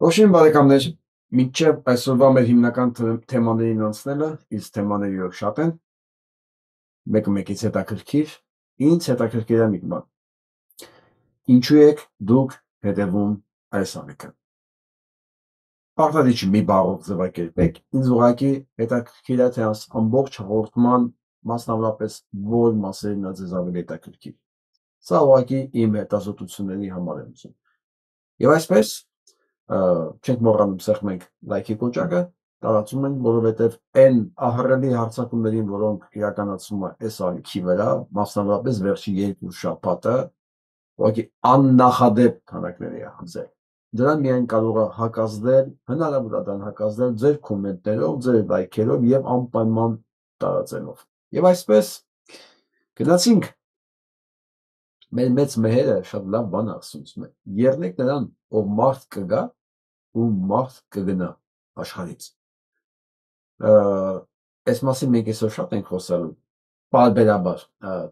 Ողջույն բարեկամներ, մինչև այսօրվա մեր հիմնական թեմաներին անցնելը, իսկ թեմաները իրոք շատ են, մեկը մեկից հետաքրքիր, ինձ հետաքրքիր է մի բան։ Ինչու եք դուք հետևում այս ամենը։ Պարտադիր չի մի բառով ձևակերպեք, ինձ ուղղակի հետաքրքիր է, թե ամբողջ հաղորդման մասնավորապես որ մասերն է ձեզ ավելի հետաքրքիր։ Սա ուղղակի իմ հետազոտությունների համար եմ ուզում։ Եվ այսպես չենք մոռանում սեղմ ենք լայքի կոճակը, տարածում ենք, որովհետև այն ահռելի հարձակումներին, որոնք իրականացվում է այս ալիքի վրա, մասնավորապես վերջի 2 շաբաթը, ուղղակի աննախադեպ քանակների է հանձել։ Դրան միայն կարող է հակազդել, հնարավոր է դրան հակազդել ձեր կոմենտներով, ձեր լայքերով եւ անպայման տարածելով։ Եվ այսպես գնացինք մեր մեծ մեհերը շատ լավ բան ասում է։ Եղնեք նրան, ով մարդ կգա ու մարդ կգնա աշխարհից։ Այս մասին մենք այսօր շատ ենք խոսալու, պարբերաբար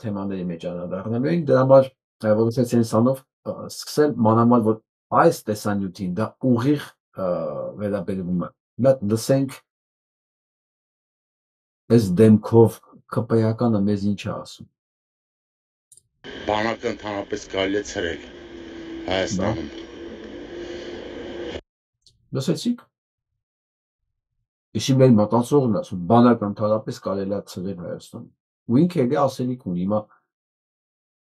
թեմաների մեջ անդրադառնալու ենք, դրա համար որոշեցի սանով սկսել մանավանդ որ այս տեսանյութին դա ուղիղ վերաբերվում է։ Հիմա լսենք այս դեմքով ԿՊԵ-ականը մեզ ինչ է ասում։ Բանակը ընդհանրապես կարելի է ցրել Հայաստանում։ Լսեցիք։ Իսկ մեր մտածողն ասում, բանակը ընդհանրապես կարելի է ցրել Հայաստանում։ Ու ինքը էլի ասելիք ունի, հիմա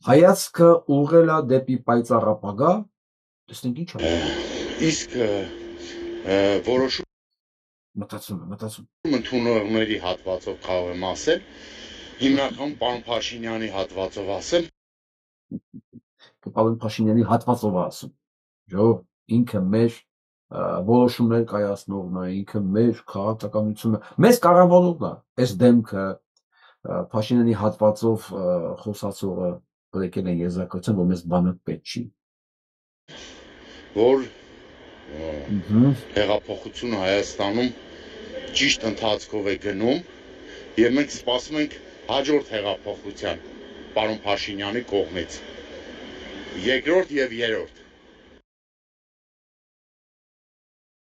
հայացքը ուղղել է դեպի պայծառ ապագա, տեսնենք ինչ է։ Իսկ որոշում մտածում ընդունողների հատվածով կարող եմ ասել, հիմնականում պարոն Փաշինյանի հատվածով ասել, պարոն Փաշինյանի հատվածով ասում։ Ժո ինքը մեր որոշումներ կայացնողն է, ինքը մեր քաղաքականությունը, մեզ կառավարողն է, այս դեմքը Փաշինյանի հատվածով խոսացողը եկել են եզրակացության, որ մեզ բանակ պետք չի։ որ հեղափոխությունը Հայաստանում ճիշտ ընթացքով է գնում եւ մենք սպասում ենք հաջորդ հեղափոխության պարոն Փաշինյանի կողմից։ Երկրորդ եւ երրորդ։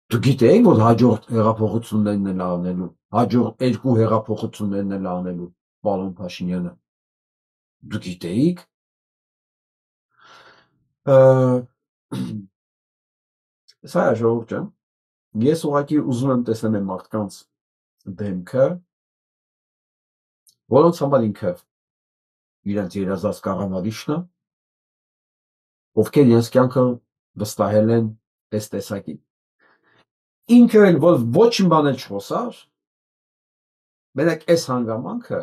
Դու գիտեի, որ հաջորդ հեղափոխություններն են անելու, հաջորդ 2 հեղափոխություններն են անելու պարոն Փաշինյանը։ Դու գիտեիք։ Սա է ժողովուրդ ջան։ Ես ուղղակի ուզում եմ տեսնել այն մարդկանց դեմքը, որոնց համար ինքը իրենց երազած կառավարիչն է, ովքեր իրենց կյանքը վստահել են այս տեսակին։ Ինքը էլ որ ոչ մի բան էլ չխոսար, մենակ այս հանգամանքը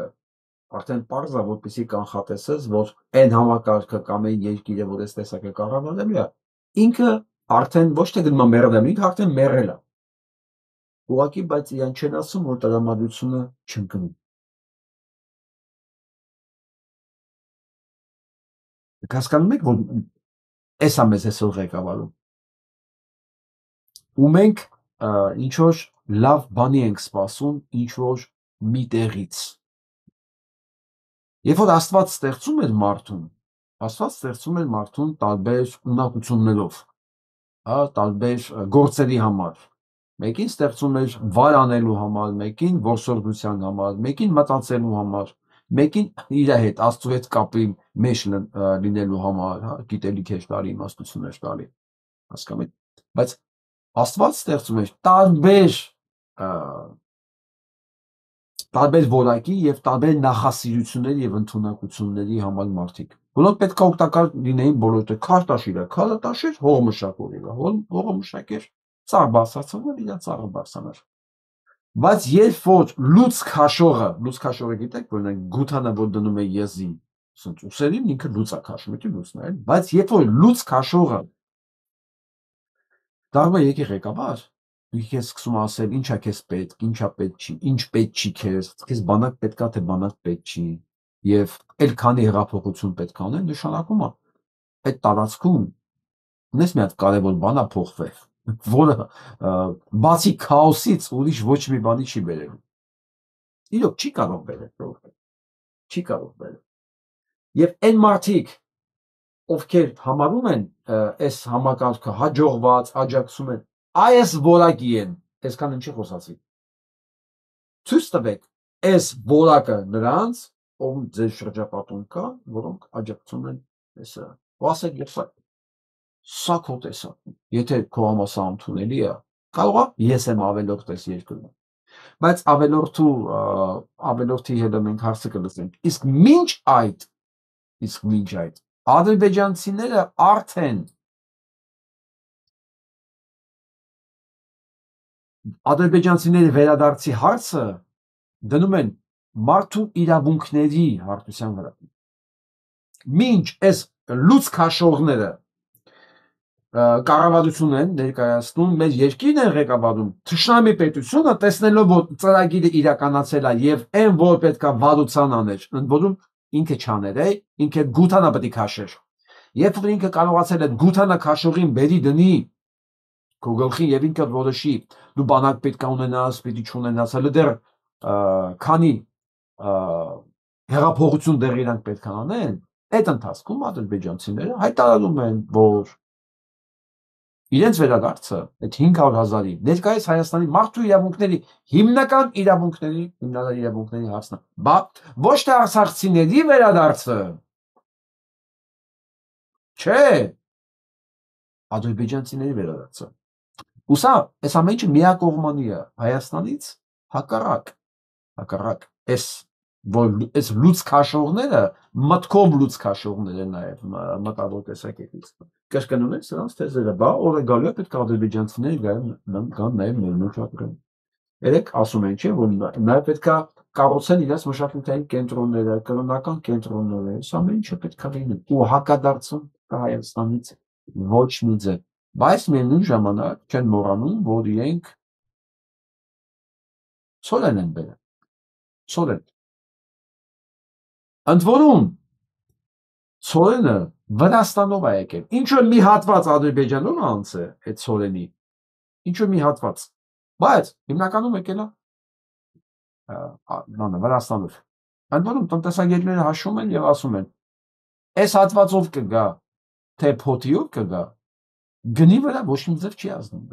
արդեն պարզ է, որպեսզի կանխատեսես, որ այն համակարգը կամ այն երկիրը, որ այս տեսակը կառավարելու է, ինքը արդեն ոչ թե գնում է մեռնել, ինքը արդեն մեռել է։ Ուղղակի բայց իրան չեն ասում, որ տրամադրությունը չընկնում։ Հասկանում եք, որ այս է մեզ այսօր ղեկավարում։ Ու մենք ինչ որ լավ բանի ենք սպասում, ինչ որ մի տեղից։ Երբ որ Աստված ստեղծում էր մարդուն, Աստված ստեղծում էր մարդուն տարբեր ունակություններով, տարբեր գործերի համար։ Մեկին ստեղծում էր վար անելու համար, մեկին որսորդության համար, մեկին մտածելու համար, մեկին իր հետ Աստծո հետ կապի մեջ լինելու համար, գիտելիք էր տալի, իմաստություն էր տալի։ Հասկանում եք։ Բայց Աստված ստեղծում էր տարբեր որակի եւ տարբեր նախասիրությունների եւ ընդունակությունների համար մարդիկ, որոնք պետք է օգտակար լինեին բոլորը։ Քարտաշիրա, քարը տաշեր, հողը մշակողի, հողը մշակեր, ծառ բարձրացնել, իրան ծառը բարձրանար։ Բայց երբ որ լուծ քաշողը գիտեք, որ նա գութանը որ դնում է եզի, ասենք ուսերին ինքը լուծ է քաշում, էլի լուծն է, բայց երբ որ լուծ քաշողը դառնում է եկի ղեկավար, քեզ սկսում ասել ինչա քեզ պետք, ինչա պետք չի, ինչ պետք չի քեզ բանակ պետքա թե բանակ պետք չի, եւ այլ քանի հեղափոխություն պետք է անեն, նշանակում է այդ տարածքում ունես մի հատ կարևոր բան է փոխվել, որը բացի քաոսից ուրիշ ոչ մի բանի չի բերելու։ Իրոք չի կարող բերել, չի կարող բերել։ Եվ այն մարդիկ, ովքեր համարում են այս համակարգը հաջողված, աջակցում են, այս որակի են, այսքան ինչի խոսացի։ Ցույց տվեք այս որակը նրանց, ով ձեր շրջապատում կա, որոնք աջակցում են այսը։ Ու ասեք, սա քո տեսակն։ Եթե քո համասա ընդունելի է, կարող է ես եմ ավելորդ այս երկրում։ Բայց ավելորդի հետ մենք հարցը կլսենք։ Իսկ մինչ այդ ադրբեջանցիները արդեն ադրբեջանցիների վերադարձի հարցը դնում են մարդու իրավունքների հարթության վրա։ Մինչ այս լուծքաշողները կառավարություն են ներկայացնում, մեր երկիրն են ղեկավարում, թշնամի պետությունը տեսնելով, որ ծրագիրը իրականացել է եւ այն որ պետքա վարության աներ, ընդ որում ինքը չաներ, ինքը գութանա պետք է քաշեր։ Երբ որ ինքը կարողացել է գութանա քաշողին բերի դնի քո գլխին եւ ինքը որոշի դու բանակ պետք է ունենաս, պիտի չունենաս, հələ դեռ քանի հեղափոխություն դեռ իրանք պետք է անեն, այդ ընթացքում ադրբեջանցիները հայտարարում են, որ իրենց վերադարձը այդ 500,000-ի ներկայիս Հայաստանի մարդու իրավունքների հիմնական իրավունքների հարցն է, բա ոչ թե արցախցիների վերադարձը, չէ, ադրբեջանցիների վերադարձը։ Ու սա այս ամեն ինչը միակողմանի է Հայաստանից հակառակ այս լուծքաշողները մտքով լուծքաշողներ են նաև մտավոր տեսակետից կրկնում են սրանց թեզերը, բա օրը գալու է պետք է ադրբեջանցիները գան նաև մեր մոտ ապրեն։ Երեք ասում են, չէ, որ նաև պետք է կառուցեն իրենց մշակութային կենտրոնները, կրոնական կենտրոնները, այս ամեն ինչը պետք է լինի ու հակադարձում Հայաստանից ոչ մի ձև։ Բայց միևնույն ժամանակ չեն մոռանում, որ իրենք ցորեն են բերել, ցորեն։ Ընդ որում ցորենը Վրաստանով է եկել, ինչու մի հատված Ադրբեջանով անց է այդ ցորենի, ինչու մի հատված, բայց հիմնականում եկել է Վրաստանով։ Ընդ որում տնտեսագետները հաշվում են եւ ասում են, այս հատվածով կգա, թե փոթիով կգա, գնի վրա ոչ մի ձև չի ազդում։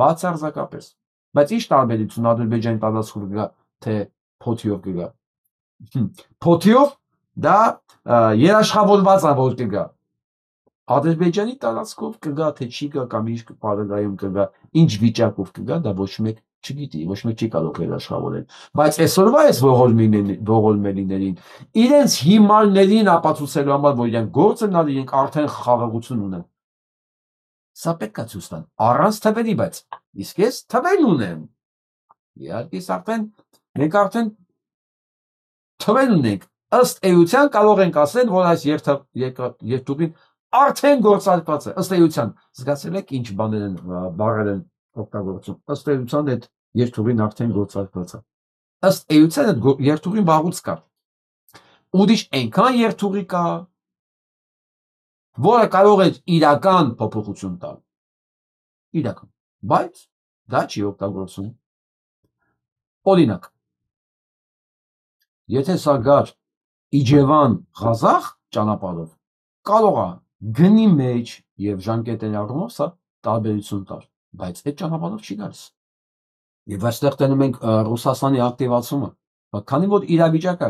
Բացարձակապես։ Բայց ի՞նչ տարբերություն Ադրբեջանի տարածքով կգա, թե փոթիով կգա։ Փոթիով դա երաշխավորված է որ կգա։ Ադրբեջանի տարածքով կգա, թե չի գա կամ ինչ պարագայում կգա, ինչ վիճակով կգա, դա ոչ մեկ չգիտի, ոչ մեկ չի կարող երաշխավորել։ Բայց այսօրվա այս ողորմելիներին իրենց հիմարներին ապացուցելու համար, որ իրենք գործ են անում, իրենք արդեն խաղաղություն ունեն։ Սա պետք է ցույց տան առանց թվերի, բայց իսկ ես թվեր ունեմ։ Իհարկե, մենք արդեն թվեր ունենք։ Ըստ էության կարող ենք ասել, որ այս երթուղին արդեն գործարկված է։ Ըստ էության, զգացել եք ինչ բառեր են օգտագործում։ Ըստ էության այդ երթուղին արդեն գործարկված է։ Ըստ էության այդ երթուղին վաղուց կա։ Ուրիշ այնքան երթուղի կա, որը կարող է իրական փոփոխություն տալ։ Իրական, բայց դա չի օգտագործում։ Օրինակ, եթե սա գար Իջևան Ղազախ ճանապարհով, կարող է գնի մեջ եւ ժամկետների առումով սա տարբերություն տար, բայց այդ ճանապարհով չի գալիս։ Եվ այստեղ տենում ենք Ռուսաստանի ակտիվացումը, քանի որ իրավիճակը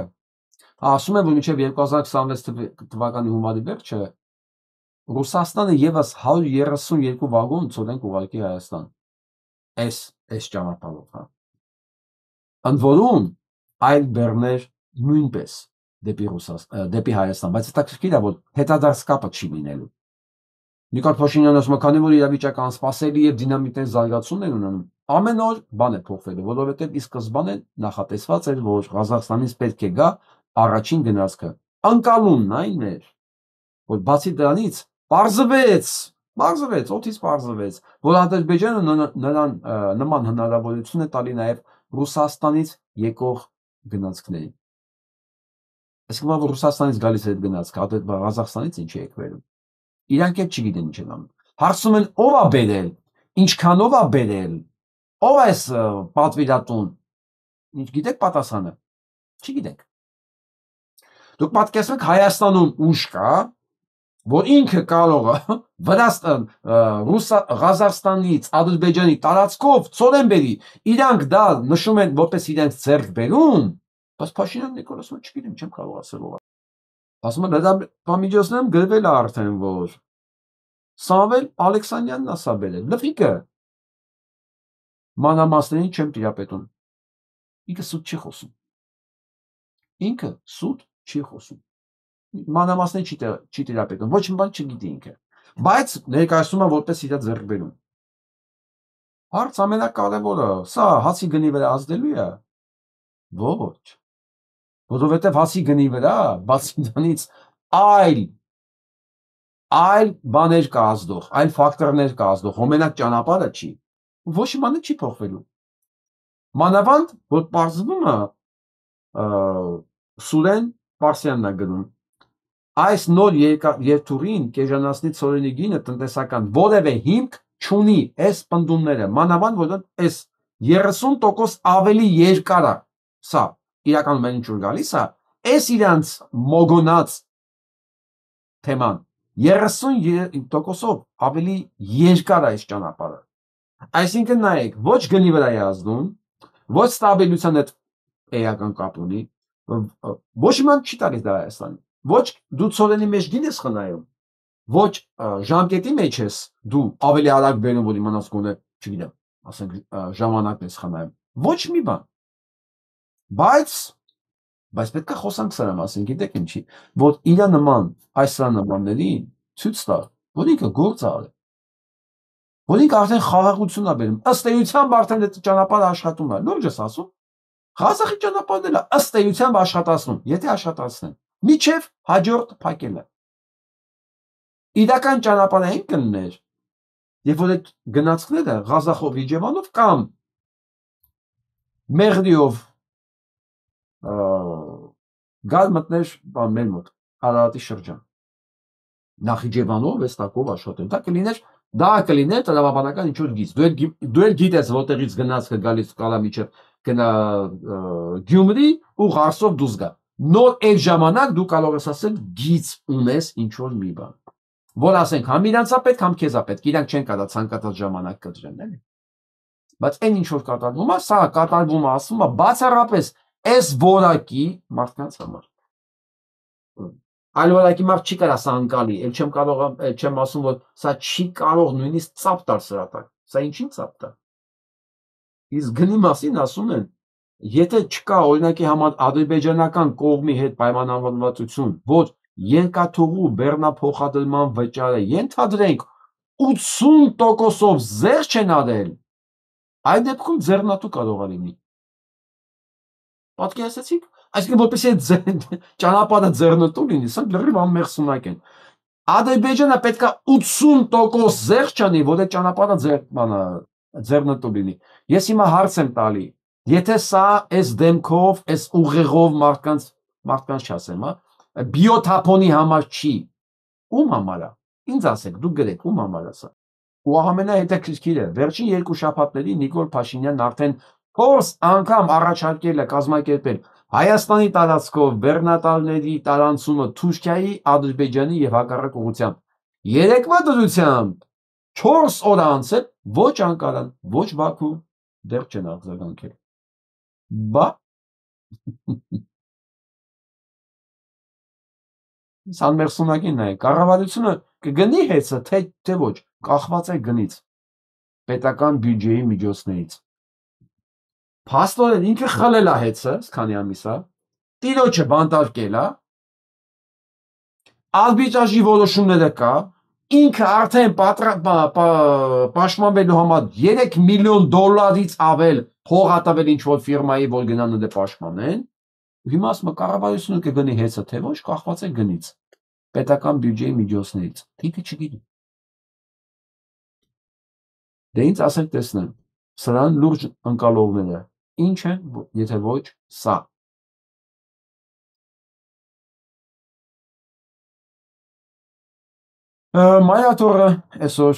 ասում են, որ մինչև 2026 թվականի հունվարի վերջը Ռուսաստանը եւս 132 վագոն ծորենք ուղարկի Հայաստան։ Այս ճանապարհով, հա։ Ընդ որում այլ բեռներ նույնպես դեպի Հայաստան, բայց հետաքրքիր է, որ հետադարձ կապը չի լինելու։ Նիկոլ Փաշինյանը ասում է, քանի որ իրավիճակը անսպասելի եւ դինամիկներ զարգացումներ ունենում, ամեն օր բան է փոխվելու, որովհետեւ ի սկզբանե նախատեսված էր, որ Ղազախստանից պետք է գա առաջին գնացքը։ Անկալումն այն էր, որ բացի դրանից պարզվեց, օդից պարզվեց, որ Ադրբեջանը նրան նման հնարավորություն է տալի նաև Ռուսաստանից եկող գնացքներին։ Այսինքն, որ Ռուսաստանից գալիս է այդ գնացքը, Ղազախստանից ինչ է եկվելու։ Իրանք էլ չգիտեն ինչ են անում։ Հարցում են ով է բերել, ինչքանով է բերել, ով է պատվիրատուն։ Ինչ գիտեք պատասխանը։ Չգիտենք։ Դուք պատկերացրեք Հայաստանում ուժ կա, որ ինքը կարող է Ղազախստանից, Ադրբեջանի տարածքով ծորեն բերի, իրանք դա նշում են որպես իրենց ձեռք բերում, բայց Փաշինյանն եկել ասում է, չգիտեմ, չեմ կարող ասել ով։ Ասում են լրատվամիջոցներում գրվել է արդեն, որ Սամվել Ալեքսանյանն է սա բերել, լվիկը մանրամասներին չեմ տիրապետում։ Ինքը սուտ չի խոսում։ Ինքը սուտ չի խոսում։ Մանրամասներին չի տիրապետում, ոչ մի բան չգիտի ինքը, բայց ներկայացնում է որպես իր ձեռքբերում։ Հարց ամենակարևորը, սա հացի գնի վրա ազդելու է։ Ոչ, որովհետև հացի գնի վրա, բացի դրանից այլ բաներ կա ազդող, այլ ֆակտորներ կա ազդող, հոմենակ ճանապարհը չի, ոչ մի բանը չի փոխվելու։ Մանավանդ, որ պարզվում է Սուրեն Պարսյանն է գրում, այս նոր երթուղին կեժանացնի ցորենի գինը տնտեսական որևէ հիմք չունի, այս պնդումները, մանավանդ որ այս 30% ավելի երկար է, սա իրականում այն ինչ որ գալիս է, այս իրանց մոգոնած թեման 30%-ով ավելի երկար է այս ճանապարհը։ Այսինքն նայեք, ոչ գնի վրա է ազդում, ոչ ստաբիլության հետ էական կապ ունի, ոչ իման չի տալիս դա Հայաստանին, ոչ դու ցորենի մեջ գին ես խնայում, ոչ ժամկետի մեջ ես դու ավելի արագ բերում, որ իմանաս գոնե, չգիտեմ, ասենք ժամանակն ես խնայում, ոչ մի բան։ Բայց պետք է խոսանք սրա մասին, գիտեք ինչի, որ իրա նման, այս սրա նմաններին ցույց տա, որ ինքը գործ է արել, որ ինքը արդեն խաղաղություն է բերում, ըստ էությամբ արդեն այդ ճանապարհը աշխատում է, լուրջ ես ասում, Ղազախի ճանապարհն էլ է ըստ էությամբ աշխատացնում, եթե աշխատացնեն, միջև հաջորդ փակելը։ Իրական ճանապարհը այն կլներ, երբ որ այդ գնացքները Ղազախով Իջևանով կամ Մեղրիով գալ մտներ մեր մոտ Արարատի շրջան։ Նախիջևանով, Վեստակով աշխատել։ Դա կլիներ տրամաբանական ինչ որ գիծ։ Դու էլ գիտես որտեղից գնացքը գալիս կարա միջև գնա Գյումրի ու Ղարսով դուրս գա։ Նոր այդ ժամանակ դու կարող ես ասել գիծ ունես ինչ որ մի բան։ Որ ասենք համ իրանցա պետք, համ քեզա պետք, իրանք չեն կարա ցանկացած ժամանակ կտրեն, էլի։ Բայց այն ինչ որ կատարվում է, սա կատարվում է, ասում է բացառապես այս որակի մարդկանց համար։ Այլ որակի մարդ չի կարա սա անկալի, չեմ ասում, որ սա չի կարող նույնիսկ ծապ տալ սրա տակ, սա ինչին ծապ տա։ Իսկ գնի մասին ասում են, եթե չկա օրինակի համար ադրբեջանական կողմի հետ պայմանավորվածություն, որ երկաթուղու բեռնափոխադրման վճարը ենթադրենք 80%-ով զեղ չեն արել, այդ դեպքում ձեռնատու կարող է լինի։ Պատկերացրեցիք, այսինքն որպեսզի ճանապարհը ձեռնտու լինի, սա լրիվ անմեղսունակ են։ Ադրբեջանը պետք է 80% զեղ չանի, որ այդ ճանապարհը ձեռնտու լինի։ Ես հիմա հարց եմ տալի, եթե սա այս դեմքով, այս ուղեղով մարդկանց չասեմ, բիոթափոնի համար չի, ում համար է։ Ինձ ասեք, դուք գրեք, ում համար է սա։ Ու ամենահետաքրքիրը, վերջին 2 շաբաթների Նիկոլ Փաշինյանն արդեն 4 անգամ առաջարկել է կազմակերպել Հայաստանի տարածքով բեռնատարների տարանցումը Թուրքիայի, Ադրբեջանի եւ հակառակ ուղղությամբ։ Երեկվա դրությամբ 4 օր անցել ոչ Անկարան, ոչ Բաքու դեռ չեն արձագանքել։ Բա Սանմերսունակին նայ, կառավարությունը կգնի հեծը, թե ոչ, կախված է գնից, պետական բյուջեի միջոցներից։ Փաստորեն ինքը խլել է հեծը, քանի ամիս է, տիրոջը բանտարկել է, արբիտրաժի որոշումները կա, ինքը արդեն պաշտպանվելու համար $3 միլիոն ավել փող տվել ինչ-որ ֆիրմայի, որ գնան դե պաշտպանեն, ու հիմա ասում է կառավարությունը կգնի հեծը, թե ոչ, կախված է գնից, պետական բյուջեի միջոցներից, ինքը չգիտի։ Դե ինձ ասեք տեսնեմ, սրան լուրջ ընկալողները, ինչ են, եթե ոչ սա։ Մայաթորը այսօր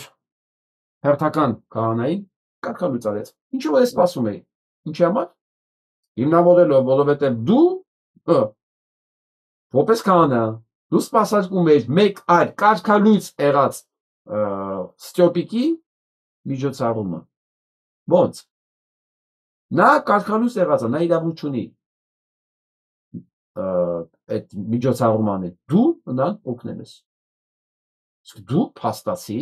հերթական քահանայի կարգալույծ արեց։ Ինչու որ ես սպասում էի։ Ինչի համար։ Հիմնավորելով, որովհետև դու որպես քահանա դու սպասարկում ես մեկ այլ կարգալույծ եղած ստյոպիկի միջոցառումը։ Ոնց։ Նա կարգալույծ եղած է, նա իրավունք չունի այդ միջոցառումը անել։ Դու նրան օգնել ես։ Դու փաստացի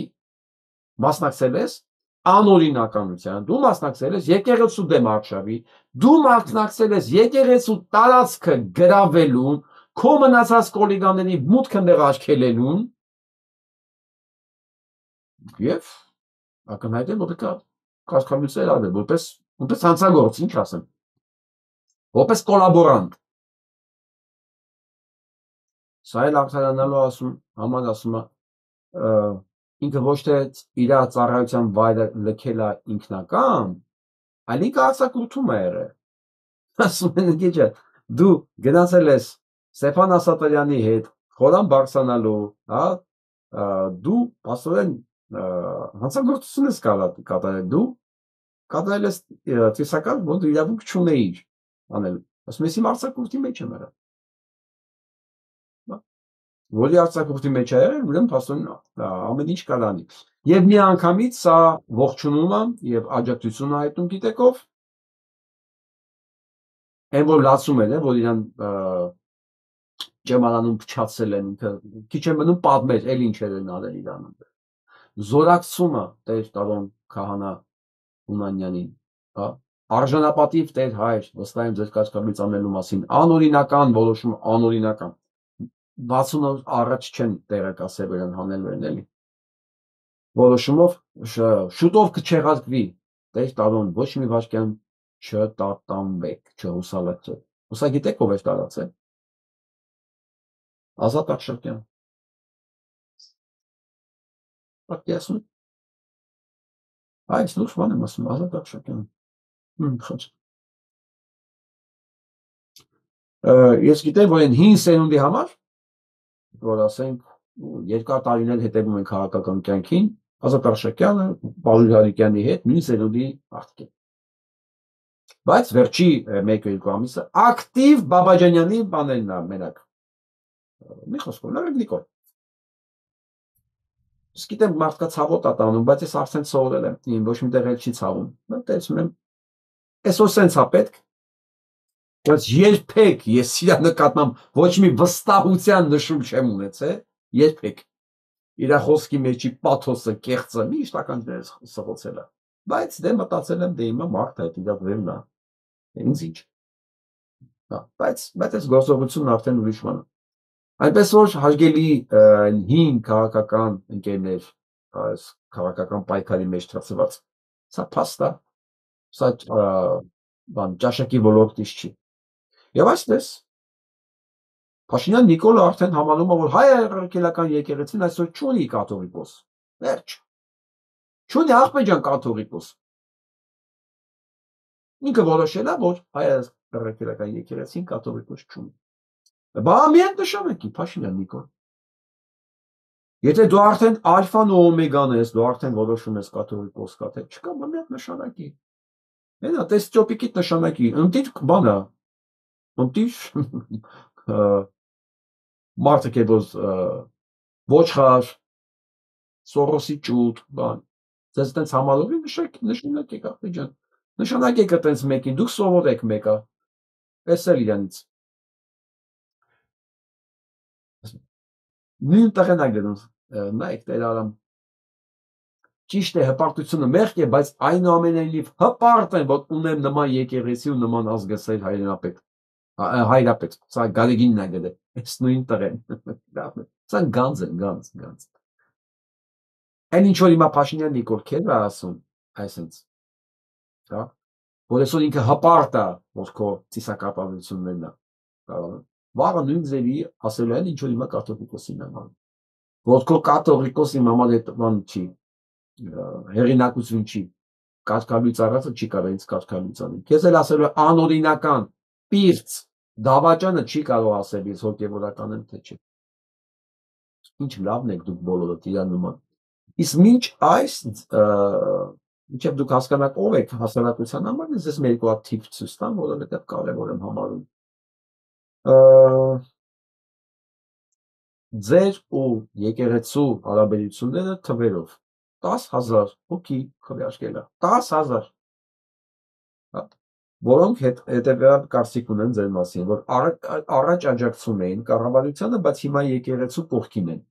մասնակցել ես անօրինականության, դու մասնակցել ես եկեղեցու դեմ արշավի, դու մասնակցել ես եկեղեցու տարածքը գրավելուն, քո մնացած կոլեգաների մուտքը նեղ աչքելելուն եւ ակնհայտ է որ կա կարգալույծեր արվել որպես հանցագործ, ինչ ասեմ, որպես կոլաբորանտ։ Սա էլ արտահայտանալու համար ասում է ինքը ոչ թե իր ծառայության վայրը լքել է ինքնական, այլ ինքը արձակուրդում է եղել։ Ասում են գիճը, դու գնացել ես Ստեփան Ասատրյանի հետ խորան բարձրանալու, հա, դու աստորեն հանցագործություն ես կատարել, դու կատարել ես ծիսական, որ դու իրավունք չունեիր անել։ Ասում ես իմ արձակուրդի մեջ եմ եղել։ Որի արձակուրդի մեջ է եղել, ուրեմն փաստորեն ամեն ինչ կար անի։ Եվ մի անգամից սա ողջունում է եւ աջակցություն է հայտնում գիտեկով։ Այն որ լացում են, որ իրան ճեմարանում փչացել են, քիչ է մնում պատմեր, էլ ինչեր են արել իրան։ Զորակցումը Տեր Տարոն Քահանա Հունանյանին, հա, արժանապատիվ Տեր Հայր, վստահ եմ ձեր կարգալույծ անելու մասին, անօրինական որոշում, անօրինական 60 օր առաջ չեն տեղեկացել իրան հանելու են էլի։ Որոշումով շուտով կչեղարկվի Տեր Տարոն ոչ մի վայրկյան չտատանվեք, չհուսալացեք։ Հուսա գիտեք ով է տարածել։ Ազատ Ախշակյան։ Պատկերացնում։ Այս լույս բան եմ ասում, Ազատ Ախշակյան։ Խոչ։ Ես գիտեմ, որ այն հին սերունդի համար, որ ասենք երկար տարիներ հետևում են քաղաքական կյանքին, Ազատ Ախշակյանը Պարուլ Հարիկյանի հետ նույն սերունդի աղջիկ է։ Բայց վերջի 1-2 ամիսը ակտիվ Բաբաջանյանի բաներն է մենակ։ Մի խոսքով, լավ Նիկոլ։ Ես գիտեմ մարդկա ցավոտ է տանում, բայց ես արդեն սովորել եմ, ոչ մի տեղ էլ չի ցավում։ Տեսնում եմ, այսօր սենց է պետք, բայց երբեք ես իրա նկատմամբ ոչ մի վստահության նշում չեմ ունեցել, երբեք։ Իրա խոսքի մեջի պաթոսը, կեղծը միշտ ականջներս սղոցել է։ Բայց դե մտածել եմ, դե հիմա մարդ է, իրա վրեմն է։ Ինձ ինչ։ Բայց այս գործողությունն արդեն ուրիշ բան է։ Այնպես որ հարգելի հին քաղաքական ընկերներ, այս քաղաքական պայքարի մեջ ծածված, սա փաստ է, սա բան ճաշակի ոլորտից չի։ Եվ այսպես Փաշինյան Նիկոլը արդեն համանում է, որ հայ առաքելական եկեղեցին այսօր չունի կաթողիկոս։ Վերջ։ Չունի աղբեջան կաթողիկոս։ Ինքը որոշել է, որ հայ առաքելական եկեղեցին կաթողիկոս չունի։ Բա միայն նշանակի Փաշինյան Նիկոլ։ Եթե դու արդեն ալֆան ու օմեգան ես, դու արդեն որոշում ես կաթողիկոս կա, թե չկա, բա միայն նշանակի։ Մենա տես ճոպիկիտ նշանակի, ընտիր բանա։ Ընտիր մարդը կեբոզ ոչխար, Սորոսի ճուտ, բան։ Ձեզ տենց համալովի նշանակեք աղբեջան։ Նշանակեք տենց մեկին, դուք սովորեք մեկը։ Էսել իրանից։ Նույն տղեն է գնում, նայեք Տեր Արամ։ Ճիշտ է, հպարտությունը մեղք է, բայց այնուամենայնիվ հպարտ են, որ ունեմ նման եկեղեցի ու նման ազգասեր հայրենապետ։ Հայրապետ, սա Գարեգինն է գտել, այս նույն տղեն։ Սա գանձ է, գանձ։ Այն ինչ որ հիմա Փաշինյան Նիկոլ քեզ է ասում, այսինքն, հա, որ այսօր ինքը հպարտ է, որ քո ծիսակապավություններն է։ Վաղը նույն ձևի ասելու են ինչ որ հիմա կաթողիկոսին է։ Որ քո կաթողիկոսի համար այդ բան չի, հեղինակություն չի, կարգալույծ առածը չի կարող ինձ կարգալույց անել։ Քեզ էլ ասելու է անօրինական, պիրծ, դավաճանը չի կարող ասել ես հոգևորական եմ թե չէ։ Ինչ լավն եք դուք բոլորը իրար նման։ Իսկ մինչ այս մինչև դուք հասկանաք ով եք հասարակության համար, ես մեկ հատ թիվ ցույց տամ, որովհետև կարևոր եմ համարում։ ձեր ու եկեղեցու հարաբերությունները թվերով 10,000 հոգի քվեարկել է 10,000 որոնք հետևյալ կարծիք ունեն ձեր մասին, որ առաջ աջակցում էին կառավարությանը, բայց հիմա եկեղեցու կողքին են։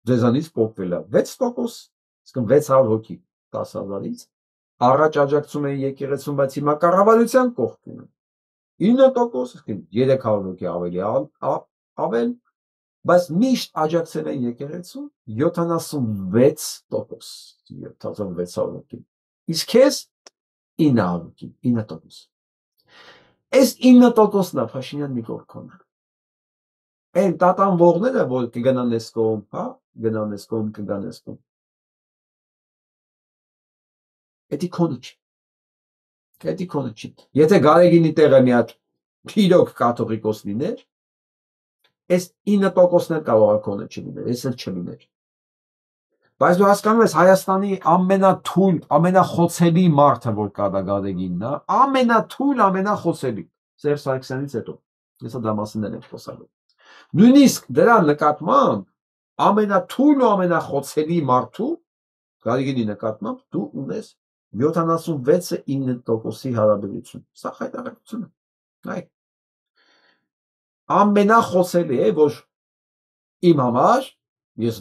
Ձեզանից փոխվել է 6%, իսկ 600 հոգի 10,000-ից առաջ աջակցում էին եկեղեցուն, բայց հիմա կառավարության կողքին են։ 9%, իսկ 300 հոգի ավելի ավել, բայց միշտ աջակցել են եկեղեցուն 76%, 7600 հոգի։ Իսկ քեզ 900 հոգի, 9%։ Այս 9%-ն է Փաշինյան մի կողքոնը։ Այն տատանվողները, որ կգնան այս կողմ, հա, գնան այս կողմ, կգան այս կողմ։ Էդի քոնը չի։ Էդի քոնը չի։ Եթե Գարեգինի տեղը մի հատ իրոք կաթողիկոս լիներ, այս 9%-ն էլ կարող է քոնը չլիներ, այս էլ չլիներ։ Բայց դու հասկանում ես Հայաստանի ամենաթույլ, ամենախոցելի մարդը, որ կա դա Գարեգինն է, ամենաթույլ, ամենախոցելի Սերժ Սարգսյանից հետո։ Ես դա մասին եմ խոսալու։ Նույնիսկ դրա նկատմամբ ամենաթույլ ու ամենախոցելի մարդու Գարեգինի նկատմամբ դու ունես 76-9%-ի հարաբերություն։ Սա հայտարարություն է։ Այ ամենախոցելի է, որ իմ համար ես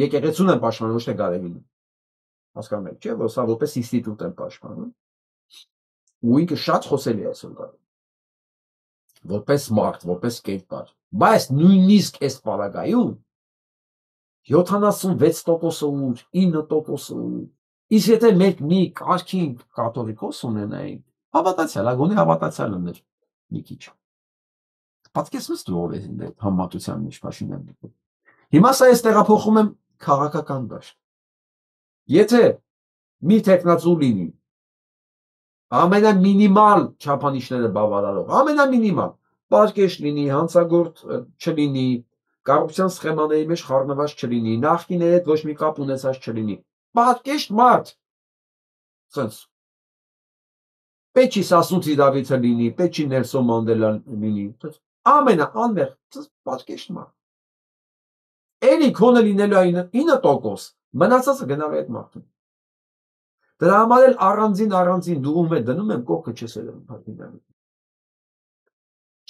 եկեղեցուն եմ պաշտպանում, ոչ թե Գարեգինին։ Հասկանում եք, չէ՞, որ սա որպես ինստիտուտ եմ պաշտպանում։ Ու ինքը շատ խոսելի է այսօր Գարեգին։ Որպես մարդ, որպես կերպար։ Բայց նույնիսկ այս պարագայում 76%-ը ուր, 9%-ը ուր։ Իսկ եթե մենք մի կարգին կաթողիկոս ունենայինք, հավատացյալ, agone հավատացյալ ուներ մի քիչ։ Պատկերացնես դու ով է համատության մեջ Փաշինյանը։ Հիմա սա ես տեղափոխում եմ քաղաքական դաշտ։ Եթե մի տեխնացու լինի, ամենամինիմալ չափանիշները բավարարող, ամենամինիմալ, պարկեշտ լինի, հանցագործ չլինի, կոռուպցիոն սխեմաների մեջ խառնված չլինի, նախկիների հետ ոչ մի կապ ունեցած չլինի, պարկեշտ մարդ, սենց, Պեչի Սասունցի Դավիթը լինի, Պեչի Նելսոն Մանդելան լինի, ամենաանվերջ, պարկեշտ մարդ։ Էլի քոնը լինելու է 9%, մնացածը գնալու է այդ մարդուն։ Դրա համար էլ առանձին դու ում է դնում եմ կողքը չես երևում։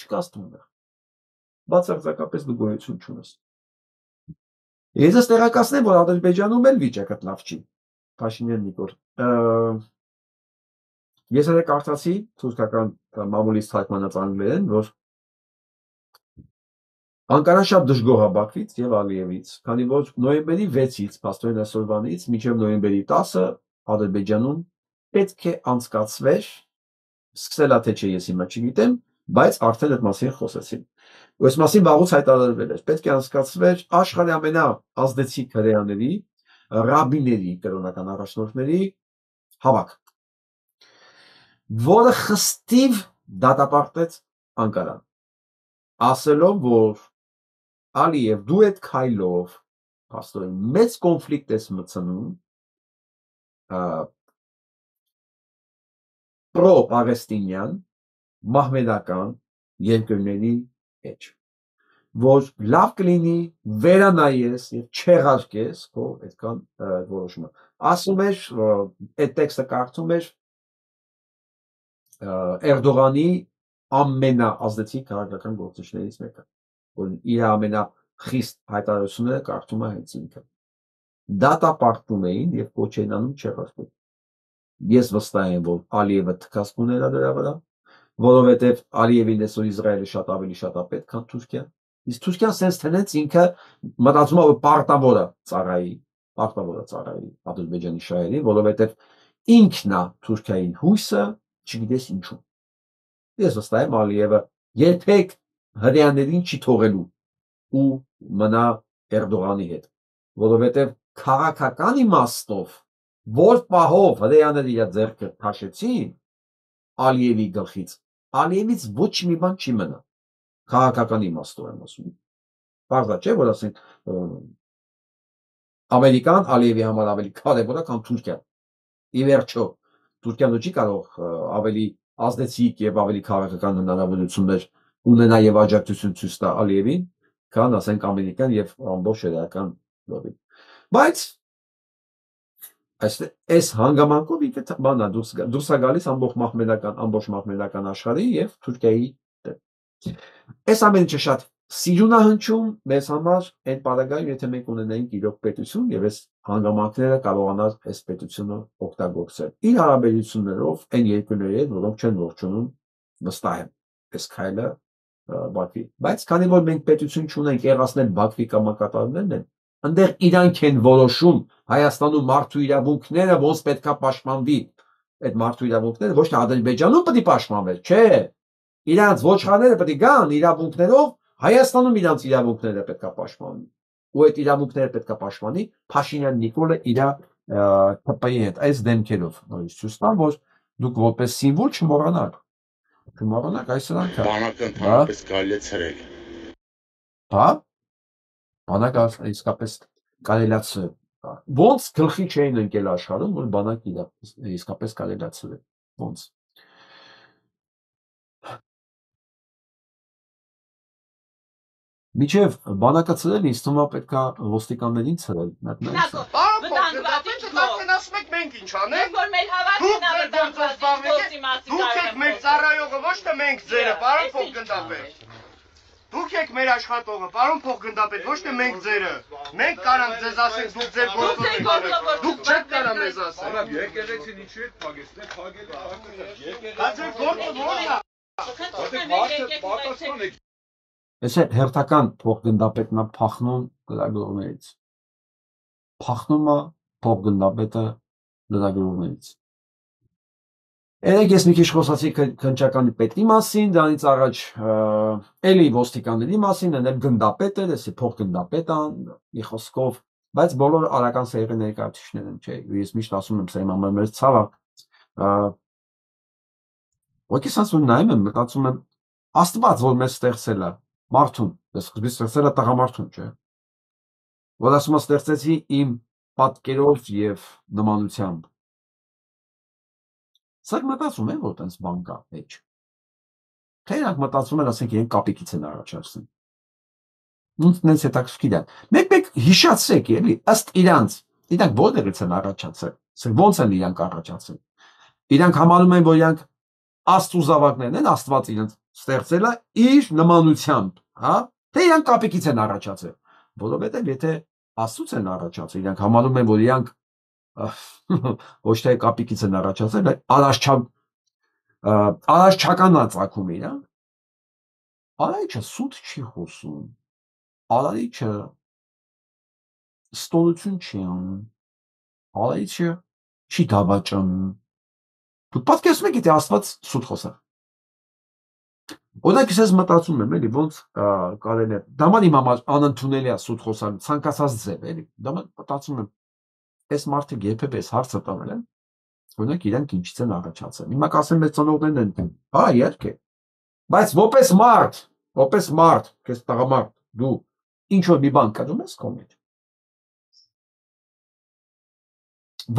Չկա ստումը։ Բացարձակապես դու գոյություն չունես։ Ես ես տեղեկացնեմ, որ Ադրբեջանում էլ վիճակը լավ չի։ Փաշինյան Նիկոլ։ Ես էլ կարծացի թուրքական մամուլից թարգմանած անգլերեն, որ Անկարան շատ դժգոհ է Բաքվից եւ Ալիևից, քանի որ նոյեմբերի 6-ից, փաստորեն այսօրվանից մինչեւ նոյեմբերի 10-ը Ադրբեջանում պետք է անցկացվեր, սկսելա թե չէ ես հիմա չգիտեմ, բայց արդեն այդ մասին խոսեցին։ Ու այս մասին վաղուց հայտարարվել էր, պետք է անցկացվեր աշխարհի ամենաազդեցիկ հրեաների, ռաբիների, կրոնական առաջնորդների հավաք, որը խստիվ դատապարտեց Անկարան, ասելով, որ Ալիև դու այդ քայլով փաստորեն մեծ կոնֆլիկտ ես մտցնում պրո-պաղեստինյան մահմեդական երկրների մեջ, որ լավ կլինի վերանայես եւ չեղարկես քո այդքան որոշումը։ Ասում էր, այդ տեքստը կարդում էր Էրդողանի ամենաազդեցիկ քաղաքական գործիչներից մեկը, որ իր ամենախիստ հայտարարությունները կարդում է հենց ինքը։ Դատապարտում էին եւ կոչ էին անում չեղարկել։ Ես վստահ եմ, որ Ալիևը թքած կուներ դրա վրա, որովհետեւ Ալիևին այսօր Իսրայելը շատ ավելի շատ է պետք, քան Թուրքիան։ Իսկ Թուրքիան sense tenets ինքը մտածում է, որ պարտավոր է ծառայի Ադրբեջանի շահերին, որովհետեւ ինքն է Թուրքիայի հույսը, չգիտես ինչու։ Ես վստահ եմ Ալիևը երբեք հրեաներին չի թողելու ու մնա Էրդողանի հետ, որովհետև քաղաքական իմաստով որ պահով հրեաները իր ձեռքը քաշեցին Ալիևի գլխից, Ալիևից ոչ մի բան չի մնա։ Քաղաքական իմաստով եմ ասում։ Բարձր չէ, որ ասենք Ամերիկան Ալիևի համար ավելի կարևոր է, քան Թուրքիան։ Ի վերջո, Թուրքիան չի կարող ավելի ազդեցիկ եւ ավելի քաղաքական հնարավորություններ ունենա եւ աջակցություն ցույց տա Ալիևին, քան ասենք ամերիկան եւ ամբողջ երական լոբին։ Բայց այս հանգամանքով ինքը բանա դուրս է գալիս ամբողջ մահմեդական աշխարհի եւ Թուրքիայի դեմ։ Այս ամեն ինչը շատ սիրուն է հնչում մեզ համար այն պարագայում, եթե մենք ունենայինք իրոք պետություն եւ այս հանգամանքները կարողանար այս պետությունը օգտագործել։ Իր հարաբերություններով այն երկրների հետ, որոնք չեն ողջունում վստահ եմ այս քայլը Բաքվի։ Բայց քանի որ մենք պետություն չունենք, եղածներ Բաքվի կամակատարներն են, այնտեղ իրանք են որոշում Հայաստանում մարդու իրավունքները ոնց պետքա պաշտպանվի։ Այդ մարդու իրավունքները ոչ թե Ադրբեջանում պետք է պաշտպանվեն, չէ։ Իրանց ոչխարները պետք է գան իրավունքներով, Հայաստանում իրանց իրավունքները պետքա պաշտպանվի։ Ու այդ իրավունքները պետքա պաշտպանի Փաշինյան Նիկոլը իր ՀՊ-ի հետ, այս դեմքերով։ Նույնիսկ ցույց տամ, որ դուք որպես սիմվոլ չմոռանաք։ Չմոռանաք այս սրանքը։ Բանակը ընդհանրապես կարելի է ցրել։ Հա։ Բանակը իսկապես կարելի է ցրել։ Ոնց գլխի չէին ընկել աշխարհում, որ բանակը իսկապես կարելի է ցրել։ Ոնց։ Միջև բանակը ցրել ինձ թվում է պետքա ոստիկաններին ցրել։ Ասում եք մենք ինչ անենք, դուք եք մեր ծառայողը, ոչ թե մենք ձերը, պարոն փոխգնդապետ։ Դուք եք մեր աշխատողը, պարոն փոխգնդապետ, ոչ թե մենք ձերը։ Մենք կարանք ձեզ ասենք դուք ձեր գործը եք, դուք չեք կարա մեզ ասել։ Արավ եկեղեցին ինչու եք փագեցնել, փագել։ Դա ձեր գործը ո՞րն է։ Պատասխան եք։ Այս հերթական փոխգնդապետն է փախնում լրագրողներից։ Փախնում է փոխգնդապետը լրագրողներից։ Երեք ես մի քիչ խոսացի քննչականի պետի մասին, դրանից առաջ էլի ոստիկանների մասին, են էլ գնդապետը, էսի փոխգնդապետան, մի խոսքով, բայց բոլոր արական սերի ներկայացուցիչներ են, չէ, ես միշտ ասում եմ, սա իմ ամենամեծ ցավը։ Ոգի սենց որ նայում եմ, մտածում եմ, Աստված որ մեզ ստեղծել է մարդուն, ես սկզբից ստեղծել է տղամարդուն, չէ։ Որ ասում եմ ստեղծեցի իմ պատկերով եւ նմանությամբ։ Սա մտածում են, որ տենց բան կա մեջ։ Թե իրանք մտածում են, ասենք իրենք կապիկից են առաջացնում։ Նենց հետաքրքիր է։ Մեկ հիշացրեք, էլի, ըստ իրանք որտեղից են առաջացել։ Ասենք ոնց են իրանք առաջացել։ Իրանք համարում են, որ իրանք Աստծո զավակներն են, Աստված իրենց ստեղծել է իր նմանությամբ, հա։ Թե իրանք կապիկից են առաջացել։ Որովհետև եթե Աստծուց են առաջացել, իրանք համարում են, որ իրանք ոչ թե կապիկից են առաջացել, արարչական ծագում իրանք։ Արարիչը սուտ չի խոսում։ Արարիչը ստորություն չի անում։ Արարիչը չի դավաճանում։ Դուք պատկերացնում եք, եթե Աստված սուտ խոսար։ Օրինակ ես մտածում եմ, էլի ոնց կարելի է։ Դաման իմ համար անընդունելի է սուտ խոսալ, ցանկացած ձև, էլի։ Դաման մտածում եմ, այս մարդիկ երբևէ այս հարցը տանել են։ Օրինակ իրանք ինչից են առաջացել։ Հիմա կասեմ մեծ ծնողներն են։ Հա, իհարկե։ Բայց որպես մարդ, քեզ տղամարդ, դու ինչ որ մի բան կրում ես քո մեջ։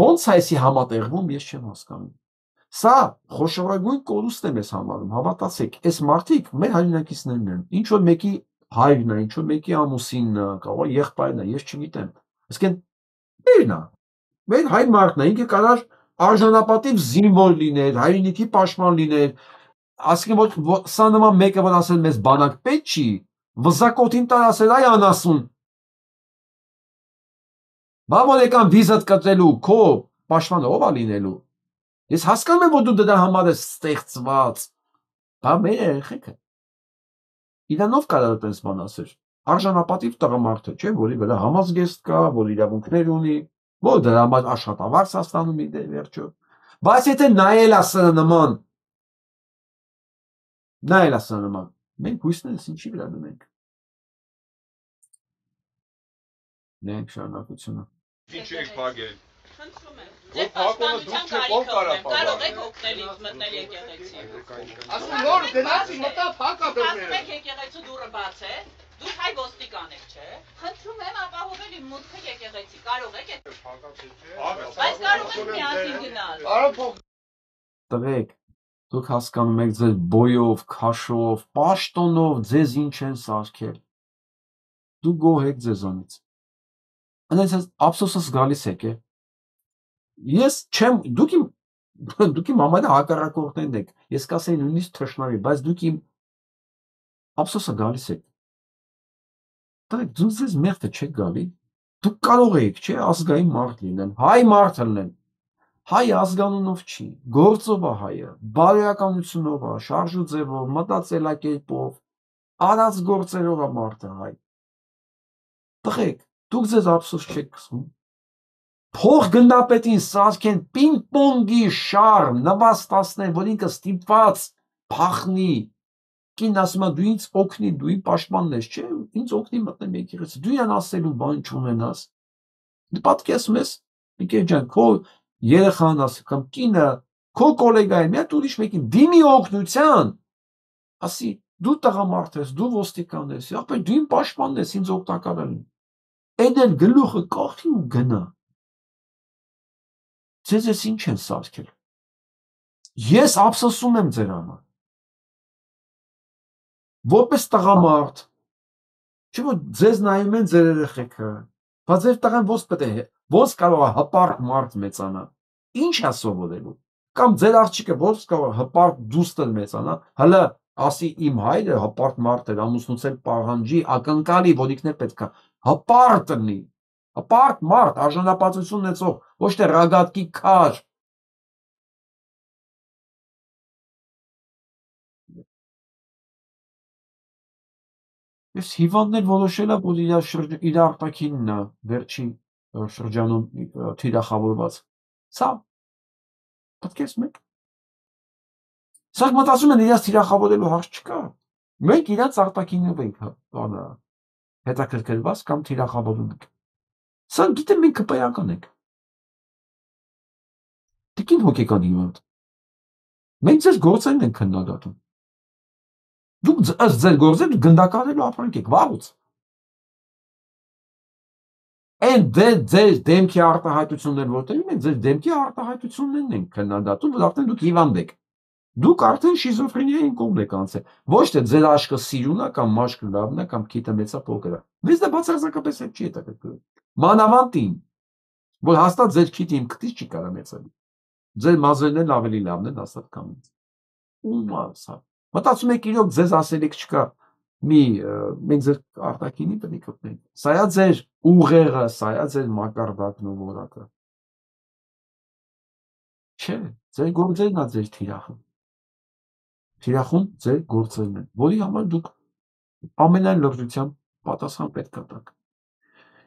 Ոնց է էսի համատեղվում, ես չեմ հասկանում։ Սա խոշորագույն կորուստ է մեզ համարում, հավատացեք, այս մարդիկ մեր հայրենակիցներն են, ինչ որ մեկի հայրն է, ինչ որ մեկի ամուսինն է, կարող է եղբայրն է, ես չգիտեմ։ Այսինքն մերն է, մեր հայր մարդն է, ինքը կարող արժանապատիվ զինվոր լիներ, հայրենիքի պաշտպան լիներ, ասենք որ սա նման մեկը որ ասել մեզ բանակ պետք չի, վզակոտին տար ասել այ անասուն։ Բա որ եկան վիզատ կտրելու քո պաշտպանը ով է լինելու։ Ես հասկանում եմ, որ դու դրա համար ես ստեղծված, բա մեր երեխեքը։ Իրանով կարող է տես բան ասել։ Արժանապատիվ տղամարդը, չէ, որի վրա համազգեստ կա, որ իրավունքներ ունի, որ դրա համար աշխատավարձ է ստանում իր վերջո։ Բայց եթե նայել ասել նման, մենք հույսներս ինչի վրա դնենք։ Նենք շարունակությունը։ Ինչ եք փագել։ Խնդրում եմ։ Որ փակողը դուք չեք, ով կարա փակել։ Կարող եք օգնել ինձ մտնել եկեղեցի։ Ասում նոր գնացի մտա փակա դռները։ Ասում եք եկեղեցու դուռը բաց է։ Դուք հայ ոստիկան եք, չէ։ Խնդրում եմ ապահովել իմ մուտքը եկեղեցի։ Կարող եք այդ։ Բայց կարող եք միասին գնալ։ Պարոն փոխ։ Տղեկ, դուք հասկանում եք ձեր բոյով, քաշով, պաշտոնով ձեզ ինչ են սարքել։ դու գոհ եք ձեզանից։ Այնպես ափսոսս գալիս եք է։ Ես չեմ, դուք իմ ամենա հակառակորդներն եք։ Ես կասեի նույնիսկ թշնամի, բայց դուք իմ ափսոսը գալիս եք։ Դուք ձեզ մեղքը չեք գալի։ Դուք կարող եք, չէ, ազգային մարդ լինել, հայ մարդ լինել։ Հայ ազգանունով չի, գործով է հայը, բարոյականությունով է, շարժու ձևով, մտածելակերպով, արած գործերով է մարդը հայ։ Տղեկ, դուք ձեզ ափսոս չեք զգում։ Փող գնդապետին սարքեն պինգ-պոնգի շարմ, նվաստացնեն, որ ինքը ստիպված փախնի։ Կին ասում է դու ինձ օգնի, դու իմ պաշտպանն ես, չէ, ինձ օգնի մտնեմ եկեղեցի, դու իրան ասելու բան չունենաս։ Դու պատկերացնում ես, Միկել ջան, քո երեխան ասի կամ կինը, քո գոլեգայի մի հատ ուրիշ մեկին դիմի օգնության, ասի դու տղամարդ ես, դու ոստիկան ես, ախպեր դու իմ պաշտպանն ես, ինձ օգտակար լինի։ Էդ էլ գլուխը կախի ու գնա։ Ձեզ ես ինչ են սարքել։ Ես ափսոսում եմ ձեր համար։ Որպես տղամարդ, չէ՞ որ ձեզ նայում են ձեր երեխեքը, բայց ձեր տղան ոնց կարող է հպարտ մարդ մեծանա։ Ինչ է սովորելու։ Կամ ձեր աղջիկը ոնց կարող է հպարտ դուստր մեծանա, հələ ասի իմ հայրը հպարտ մարդ էր, ամուսնուց էլ պահանջի, ակնկալի, որ ինքն է պետք է հպարտ լինի։ Հպարտ մարդ, արժանապատվություն ունեցող, ոչ թե ռագատկի քար։ Ես հիվանդներ որոշել եմ, որ իր արտաքինն է վերջին շրջանում թիրախավորված։ Սա պատկերացնում եք։ Սա մտածում են իրաց թիրախավորելու հարց չկա։ Մենք իրաց արտաքինով ենք հետաքրքրված կամ թիրախավորում ենք։ Սա գիտեմ մենք կպայական ենք։ Տիկին հոգեկան հիվանդ։ Մենք ձեզ գործերն ենք քննադատում։ Դուք ըստ ձեր գործերը գնդակարելու ապրանք եք, վաղուց։ Այն ձեր դեմքի արտահայտություններ որտեղ են, ձեր դեմքի արտահայտություններն են քննադատում, որ արդեն դուք հիվանդ եք։ Դուք արդեն շիզոֆրենիայի կողմ եք անցել։ Ոչ թե ձեր աչքը սիրուն է կամ մաշկը լավն է կամ քիթը մեծ է փոքր է։ Մեզ դա բացարձակապես չի հետաքրքրում։ Մանավանդ իմ, որ հաստատ ձեր քիթը իմ քթից չի կարող մեծել։ Ձեր մազերն էլ ավելի լավն են հաստատ կամ ինձ։ Ում ասա։ Մտածում եք իրոք ձեզ ասելիք չկա։ Մենք ձեր արտաքինի պետք է գտնենք։ Սա է ձեր ուղեղը, սա է ձեր մակարդակն ու որակը։ Չէ, ձեր գործերն է ձեր թիրախը։ Թիրախում ձեր գործերն են, որի համար դուք ամենայն լրջությամբ պատասխան պետք է տաք։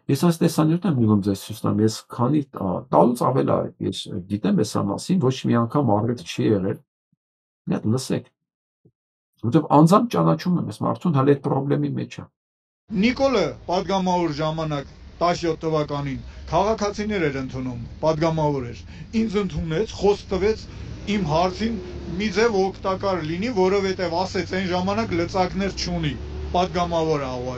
Ես այս տեսանյութն եմ ուզում ձեզ ցույց տամ, ես քանի տարուց ավել ես գիտեմ այս մասին, ոչ մի անգամ առիթ չի եղել։ Մի հատ լսեք։ Որտեվ անձամբ ճանաչում եմ ես մարդուն հələ այդ խնդրի մեջ է։ Նիկոլը падգամավոր ժամանակ 17 թվականին քաղաքացիներ էր ընդունում, падգամավոր էր։ Ինձ ընդունեց, խոսք տվեց իմ հարցին մի ձև օգտակար լինի, որովհետև ասեց այն ժամանակ լծակներ չունի, падգամավոր է աղա։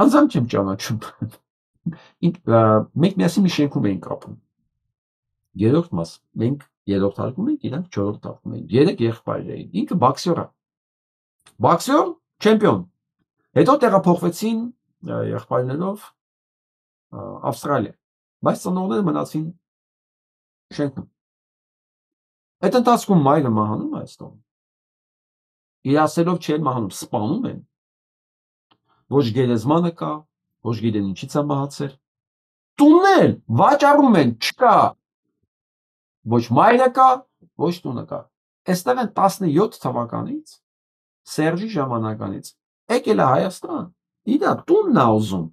Անձամբ չեմ ճանաչում։ Մենք միասին մի շենքում էինք ապրում։ Երրորդ մաս, մենք երրորդ հարկում ենք, իրանք չորրորդ հարկում են։ 3 եղբայր էին։ Ինքը բոքսեր է։ Բոքսեր, չեմպիոն։ Հետո տեղափոխվեցին եղբայրներով Ավստրալիա։ Բայց ծնողները մնացին շենքում։ Այդ ընթացքում մայրը մահանում է այստեղ։ Իր ասելով չէ մահանում, սպանում են։ Ոչ գերեզմանը կա, ոչ գիտեն ինչից է մահացել։ Տունն էլ վաճառում են, չկա։ Ոչ մայրը կա, ոչ տունը կա։ Այստեղ են 17 թվականից, Սերժի ժամանականից, եկել է Հայաստան, իրա տունն է ուզում։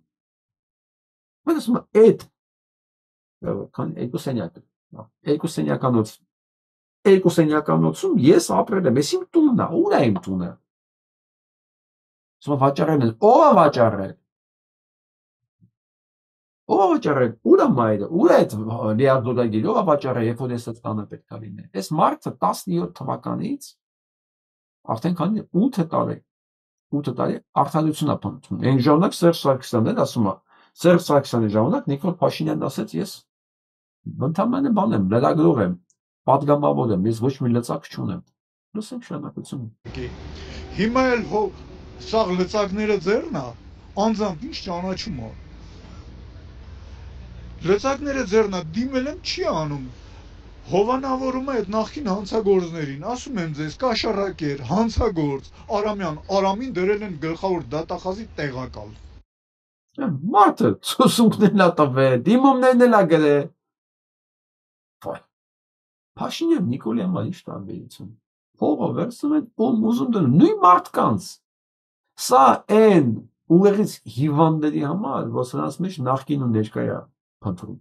Մենք ասում ենք, այդ երկու սենյականոցում ես ապրել եմ, ես իմ տունն է, ուր է իմ տունը։ Ասում վաճառել են, ով է վաճառել։ Ով է վաճառել, ուր է մայրը, ուր է այդ լիարդորագիր, ով է վաճառել, երբ որ ես այդ տանը պետք է լինի։ Այս մարդը 17 թվականից արդեն քանի 8 տարի արդարություն է փնտրում։ Այն ժամանակ Սերժ Սարգսյանն էլ ասում է, Սերժ Սարգսյանի ժամանակ Նիկոլ Փաշինյանն ասեց, ես ընդհանրապես բան եմ, լրագրող եմ, падգամավոր եմ, ես ոչ մի լծակ չունեմ։ Լսենք շարունակությունը։ Հիմա էլ Սա լծակները ձերն է, անձամբ ինչ ճանաչում է։ Լծակները ձերն է, դիմել եմ չի անում։ Հովանավորում է այդ նախկին հանցագործներին, ասում եմ ձեզ, կաշառակեր, հանցագործ, Արամյան, Արամին դրել են գլխավոր դատախազի տեղակալ։ Մարդը սուսունքներն է տվել, դիմումներն էլ է գրել։ Փաշինյան Նիկոլյան մա ինչ տարբերություն։ Փողը վերցնում են ում ուզում դնում, նույն մարդկանց։ Սա այն ուղեղից հիվանդների համար, որ սրանց մեջ նախկին ու ներկայա փնտրում։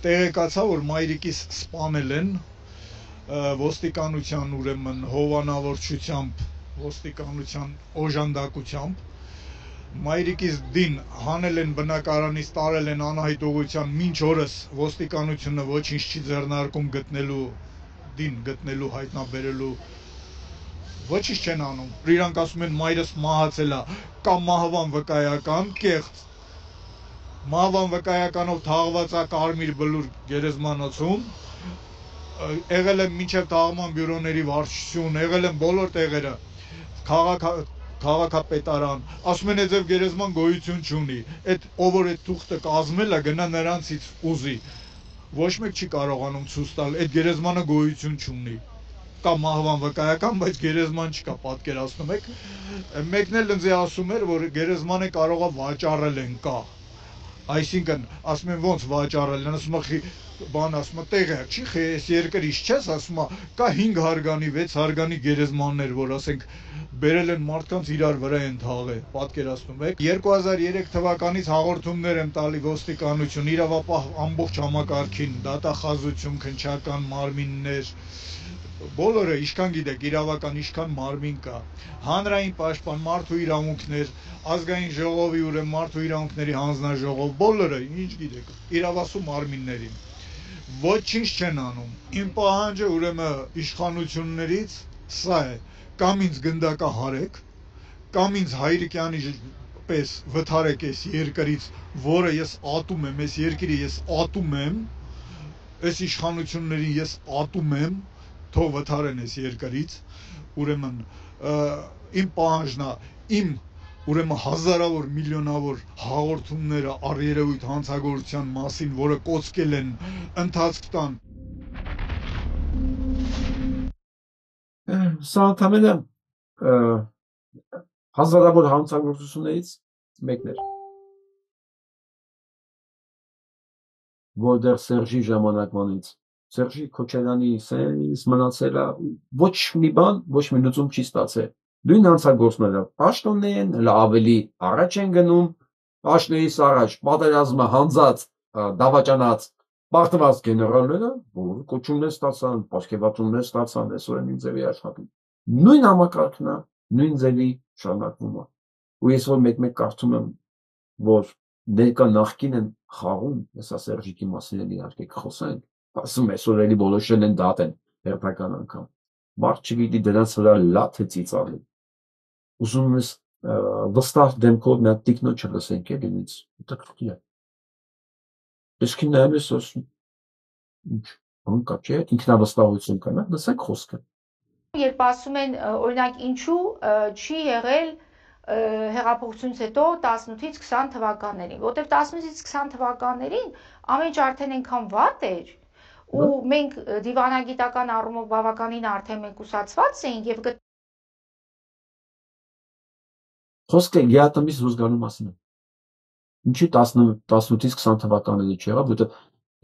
Տեղեկացա, որ մայրիկիս սպանել են ոստիկանության ուրեմն հովանավորչությամբ, ոստիկանության օժանդակությամբ։ Մայրիկիս դին հանել են բնակարանից, տարել են անահիտ ուղղության, մինչ օրս ոստիկանությունը ոչինչ չի ձեռնարկում գտնելու, հայտնաբերելու, ոչինչ չեն անում։ Իրանք ասում են մայրս մահացել է, կամ մահվան վկայական, կեղծ։ Մահվան վկայականով թաղված է Կարմիր Բլուր գերեզմանոցում, եղել եմ մինչև թաղման բյուրոների վարչություն, եղել եմ բոլոր տեղերը, քաղաքապետարան, ասում են ձև գերեզման գոյություն չունի, այդ ով որ այդ թուղթը կազմել է գնա նրանցից ուզի, ոչ մեկ չի կարողանում ցույց տալ, այդ գերեզմանը գոյություն չունի, կա մահվան վկայական, բայց գերեզման չկա, պատկերացնում եք, մեկն էլ ինձ ասում էր, որ գերեզմանը կարող է վաճառել են կա, այսինքն ասում են ոնց վաճառել են, ասում է բան ասում է տեղյակ չի, այս երկրից չես, ասում է կա 5 հարգանի, 6 հարգանի գերեզմաններ, որ ասենք բերել են մարդկանց իրար վրա են թաղել, պատկերացնում եք։ 2003 թվականից հաղորդումներ եմ տալի ոստիկանություն, իրավապահ ամբողջ համակարգին, դատախազություն, քննչական մարմիններ, բոլորը ինչքան գիտեք, իրավական ինչքան մարմին կա, հանրային պաշտպան, մարդու իրավունքներ, ազգային ժողովի ուրեմն մարդու իրավունքների հանձնաժողով, բոլորը ինչ գիտեք, իրավասու մարմիններին ոչինչ չեն անում։ Իմ պահանջը ուրեմն իշխանություններից սա է, կամ ինձ գնդակահարեք, կամ ինձ Հայրիկյանի պես վթարեք այս երկրից, որը ես ատում եմ, այս երկրի ես ատում եմ, այս իշխանություններին ես ատում եմ, թող վթարեն այս երկրից, ուրեմն իմ պահանջն է, իմ ուրեմն հազարավոր միլիոնավոր հաղորդումները առերևույթ հանցագործության մասին, որը կոծկել են ընթացք տան։ Սա ընդամենը հազարավոր հանցագործություններից մեկն էր, որ դեռ Սերժի ժամանակվանից, Սերժի Քոչարյանի սենից մնացել է, ոչ մի բան, ոչ մի լուծում չի ստացել։ Նույն հանցագործները պաշտոնեն, ավելի առաջ են գնում, պաշտոնից առաջ պատերազմը հանձած, դավաճանած, պարտված գեներալները, որ կոչումներ ստացան, պարգևատրումներ ստացան, այսօր են ինձևի աշխատում։ Նույն համակարգն է, նույն ձևի շարունակվում է։ Ու ես որ մեկ-մեկ կարծում եմ, որ ներկա նախկին են խաղում, հեսա Սերժիկի մասին էլ իհարկե կխոսենք, ասում այսօր էլի բոլոշել են դատեն, հերթական անգամ։ Մարդ չգիտի դրանց վրա լաթ է ծիծաղի։ Ուզում ես վստահ դեմքով մի հատ տիկնոջ լսենք էլ ինձ, հետաքրքիր է։ Իսկ նայում ես ասում, ինչ, բան կա չէ, ինքնավստահություն կա, լսենք խոսքը։ Երբ ասում են, օրինակ, ինչու չի եղել հեղափոխությունից հետո 18-ից 20 թվականներին, որտեղ 18-ից 20 թվականներին ամեն ինչ արդեն այնքան վատ էր, ու մենք դիվանագիտական առումով բավականին արդեն մենք ուսացված էինք եւ Խոսքը գեատամից զգալու մասին է։ Ինչի 18-ից 20 թվականների չեղավ, որտեղ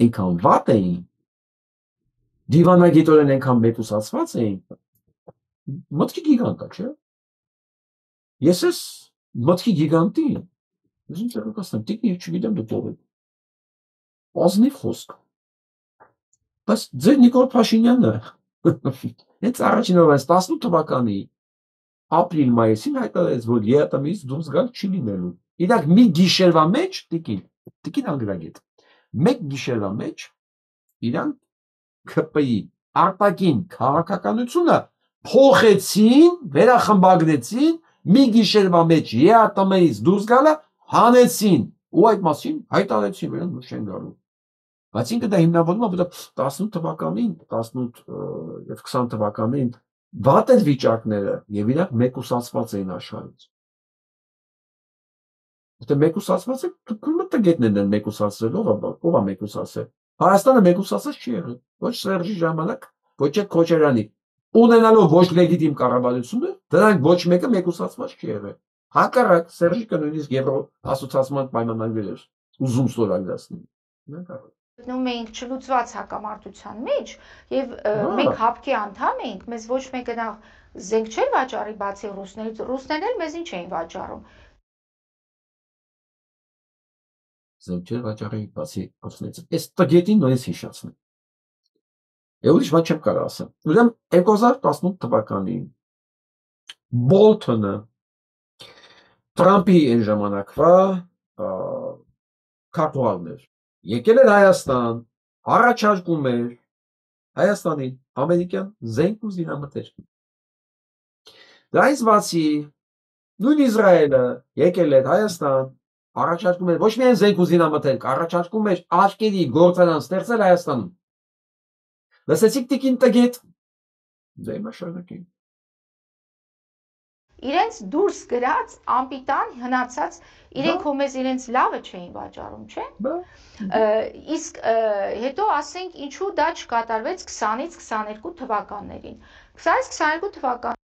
այնքան վատ էին, դիվանագիտորեն այնքան մեկուսացված էին, մտքի գիգանտ է, չէ՞։ Ես ես մտքի գիգանտի, ես ինչ ասեմ, տիկնի չգիտեմ դու ով եք։ Ազնիվ խոսք։ Բայց ձեր Նիկոլ Փաշինյանը հենց առաջին օրը 18 թվականի ապրիլ-մայիսին հայտարարեց, որ ԵԱՏՄ-ից դուրս գալ չի լինելու։ Իրանք մի գիշերվա մեջ, տիկին անգրագետ, մեկ գիշերվա մեջ իրանք ԿՊ-ի արտաքին քաղաքականությունը փոխեցին, վերախմբագրեցին, մի գիշերվա մեջ ԵԱՏՄ-ից դուրս գալը հանեցին, ու այդ մասին հայտարարեցին, որ դուրս չեն գալու։ Բայց ինքը դա հիմնավորում է, որ 18 թվականին, 18 եւ 20 թվականին վատ են վիճակները եւ իրանք մեկուսացված էին աշխարհից։ Եթե մեկուսացված է, դուք տգետներն են մեկուսացրել, ով է մեկուսացել։ Հայաստանը մեկուսացած չի եղել, ոչ Սերժի ժամանակ, ոչ էլ Քոչարյանի։ Ունենալով ոչ լեգիտիմ կառավարությունը, դրանք ոչ մեկը մեկուսացված չի եղել։ Հակառակ Սերժիկը նույնիսկ Եվրոասոցիացիան պայմանագրեր էր ուզում ստորագրացնել։ Գտնում էինք չլուծված հակամարտության մեջ եւ մենք հապկի անդամ էինք, մեզ ոչ մեկը նախ զենք չէր վաճառի բացի ռուսներից, ռուսներն էլ մեզին չէին վաճառում։ Զենք չէր վաճառի բացի ռուսներից։ Այս տգետին նույնիսկ հիշացնեմ։ Եվ ուրիշ բան չեմ կարող ասեմ։ Ուրեմն 2018 թվականին Բոլթոնը Տրամպի այն ժամանակվա քարտուղարն էր։ Եկել էր Հայաստան, առաջարկում էր Հայաստանին ամերիկյան զենք ու զինամթեր։ Դրանից բացի նույն Իսրայելը եկել էր Հայաստան, առաջարկում էր ոչ միայն զենք ու զինամթեր, առաջարկում էր աչքերի գործարան ստեղծել Հայաստանում։ Լսեցիք տիկին տգետ։ Դե հիմա շարունակենք։ Իրենց դուրս գրած անպիտան հնացած իրենք հոմեզ իրենց լավը չէին վաճառում, չէ՞։ Իսկ հետո ասենք ինչու դա չկատարվեց 20-ից 22 թվականներին։ 20-ից 22 թվական։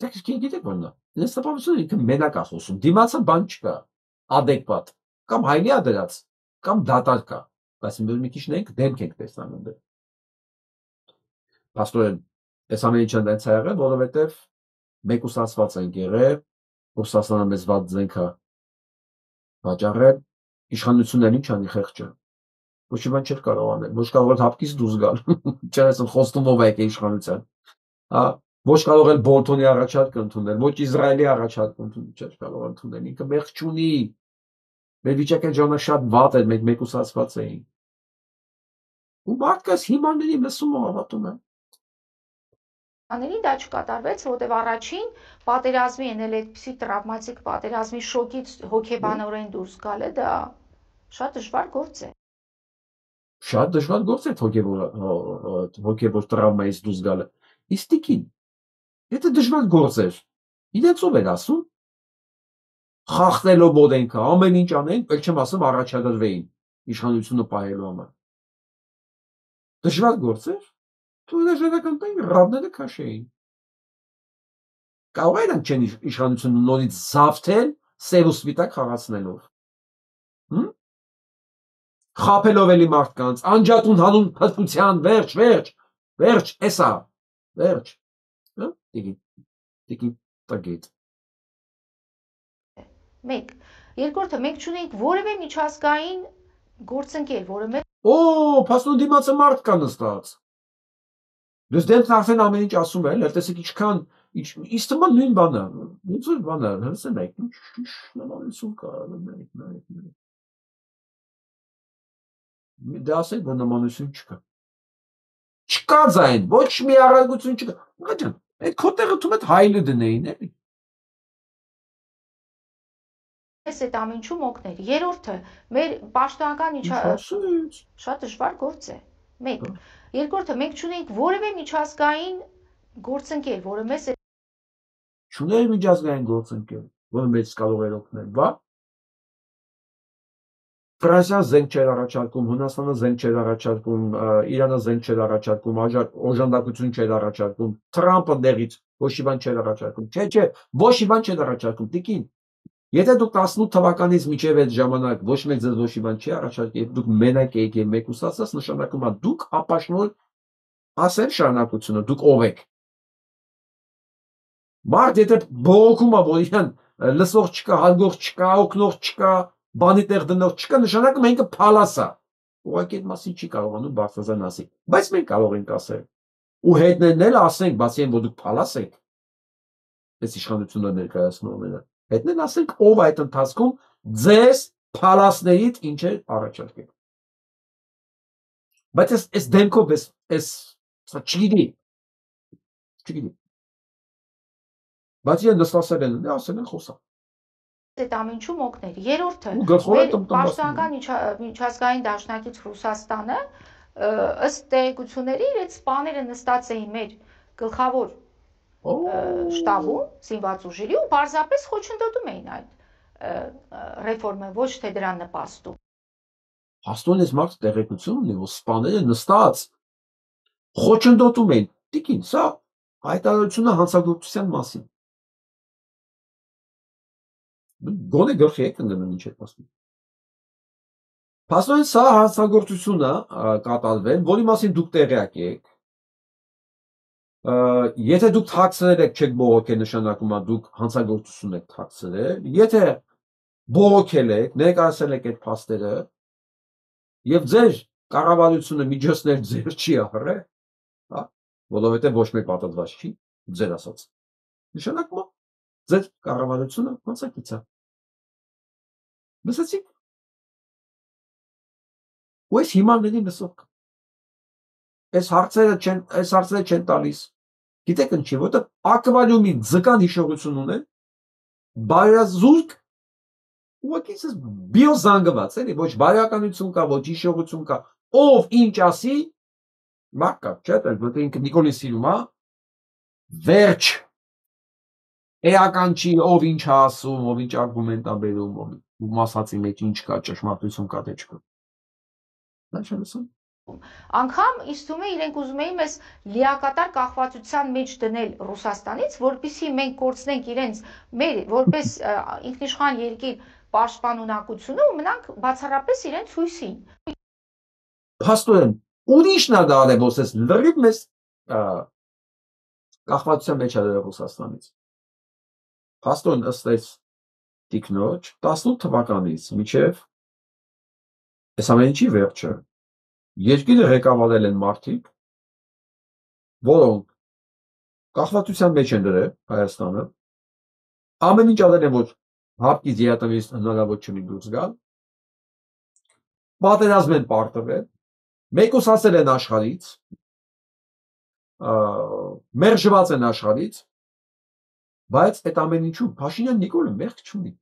Դեք գիտեք որն է։ Ես տպավորություն ինքը մենակ է խոսում։ Դիմացը բան չկա, adekvat, կամ հայնի է դրած, կամ դատար կա, բայց մի քիչ նենք դեմք ենք տեսնում դե։ Պաստորեն, այս ամենի չեն դենց ա եղել, որովհետև մեկուսացված ենք եղել, Ռուսաստանը մեզ վատ զենք է վաճառել, իշխանություններին ինչ անի խեղճը։ Ոչ մի բան չէր կարող անել, ոչ կարող էր հապկից դուրս գալ, չէր ասում խոստումով եք իշխանության։ Ոչ կարող էր Բոլթոնի առաջարկ ընդունել, ոչ Իսրայելի առաջարկ ընդունել, չէր կարող ընդունել, ինքը մեղք չունի։ Մեր վիճակը ժամանակ շատ վատ էր, մենք մեկուսացված էինք։ Ու մարդկաս հիմարների լսում ու հավատում են։ Դա չկատարվեց, որտեղ առաջին պատերազմի են էլ այդպիսի տրավմատիկ պատերազմի շոկից հոգեբանորեն դուրս գալը, դա շատ դժվար գործ է։ Շատ դժվար գործ է հոգեբոր տրավմայից դուրս գալը։ Իստիկին, եթե դժվար գործ էր, իրենց ով էր ասում, խախտելով օրենքը, ամեն ինչ անեն, ել չեմ ասում առաջադրվեին իշխանությունը պահելու համար։ Դժվար գործ էր։ Դու դժվարական տային ռավները քաշեին։ Կարող է նրանք չեն իշխանությունը նորից զավթել սև ու սպիտակ խաղացնելով։ Խաբելով էլի մարդկանց, անջատուն հանուն հրթության, վերջ, էսա, վերջ։ Տիկին տգետ։ Մեկ, երկրորդը մենք չունենք որևէ միջազգային գործընկեր, որը մեր փաստորեն դիմացը մարդ կա նստած։ Դες դեմքն արդեն ամեն ինչ ասում է, տեսեք ինչքան ինձ թվում է նույն բանը, ոնց որ բանը, հրսենեք, ինչ նմանություն կա, Դե ասեք, որ նմանություն չկա։ Չկա ձայն, ոչ մի առարգություն չկա։ Ղաջան, այդ քո տեղը թվում է հայլը դնեին, էլի։ Ես այդ ամեն ինչում օգներ։ Երրորդը, մեր պաշտոնական շատ դժվար գործ է։ Մեկ։ Երկրորդը, մենք չունենք որևէ միջազգային գործընկեր, որը մեզ Չուներ միջազգային գործընկեր, որը մեզ կարող էր օգնել, բա։ Ֆրանսիան զենք չէր առաջարկում, Հունաստանը զենք չէր առաջարկում, Իրանը զենք չէր առաջարկում, օժանդակություն չէր առաջարկում, Թրամփը դեղից ոչ մի բան չէր առաջարկում։ Չէ, ոչ մի բան չէր առաջարկում, տիկին։ Եթե դուք 18 թվականից մինչև այդ ժամանակ ոչ մեկ ձեզ ոչ մի բան չի առաջարկել, դուք մենակ եք եւ մեկուսացած, նշանակում է դուք ապաշնոր ասել շարունակությունը, դուք ով եք։ Մարդ եթե բողոքում է, որ իրան լսող չկա, հարգող չկա, օգնող չկա, բանի տեղ դնող չկա, նշանակում է ինքը փալաս է։ Ուղղակի այդ մասին չի կարողանում բարձրազան ասել, բայց մենք կարող ենք ասել։ Ու հետներն էլ ասենք, բացի այն որ դուք փալաս եք, այս իշխանությունը ներկայացնում են։ Հետներն ասենք ով այդ ընթացքում ձեզ փալասներից ինչ է առաջարկել։ Բայց այս դեմքով այս չգիտի։ Բայց իրեն նստասել են, ասել են խոսա։ Այդ ամեն ինչում օգներ։ Երրորդը, մեր պաշտոնական միջազգային դաշնակից Ռուսաստանը ըստ տեղեկությունների իրենց սպաները նստած էին մեր գլխավոր շտաբում, զինված ուժերի ու պարզապես խոչընդոտում էին այդ ռեֆորմը, ոչ թե դրան նպաստում։ Հաստոն այս մարդը տեղեկություն ունի, որ սպաները նստած խոչընդոտում էին, տիկին, սա հայտարարությունը հանցագործության մասին։ Գոնե գլխի եք ընկնում ինչ է ասում։ Փաստորեն սա հանցագործությունը կատարվել, որի մասին դուք տեղյակ եք։ Եթե դուք թաքցրել եք, չեք բողոքել, նշանակում է դուք հանցագործություն եք թաքցրել։ Եթե բողոքել եք, ներկայացրել եք այդ փաստերը, եւ ձեր կառավարությունը միջոցներ ձեր չի ահռել, հա, որովհետեւ ոչ մեկ պատասխան չի, ձեր ասած։ Նշանակում է ձեր կառավարությունը հանցագիծ է։ Լսեցիք։ Ու այս հիմարների լսող։ Այս հարցերը չեն տալիս։ Գիտեք ինչի, որտեղ ակվարիումի ձկան հիշողություն ունեն, բարազուրկ, ուղղակի ես բիոզանգված, էլի, ոչ բարոյականություն կա, ոչ հիշողություն կա, ով ինչ ասի, մարդ կա, չէ՞, որտեղ ինքը Նիկոլին սիրում է, վերջ, էական չի, ով ինչ է ասում, ով ինչ արգումենտ է բերում, ով ասացի մեջ ինչ կա, ճշմարտություն կա, թե չկա։ Դա չէ լսում։ Անգամ ինձ թվում է իրենք ուզում էին մեզ լիակատար կախվածության մեջ դնել Ռուսաստանից, որպեսզի մենք կորցնենք իրենց մեր որպես ինքնիշխան երկիր պաշտպանունակությունը ու մնանք բացառապես իրենց հույսին։ Փաստորեն, ուրիշն է դա արել, որ ես լրիվ մեզ կախվածության մեջ արել Ռուսաստանից։ Փաստորեն ըստ այս տիկնոջ 18 թվականից մինչև այս ամեն ինչի վերջը երկիրը ղեկավարել են մարդիկ, որոնք կախվածության մեջ են դրել Հայաստանը, ամեն ինչ արել են, որ հապկից երատնից հնարավոր չունի դուրս գալ, պատերազմ են պարտվել, մեկուսացել են աշխարհից, մերժված են աշխարհից, բայց այդ ամեն ինչու Փաշինյան Նիկոլը մեղք չունի։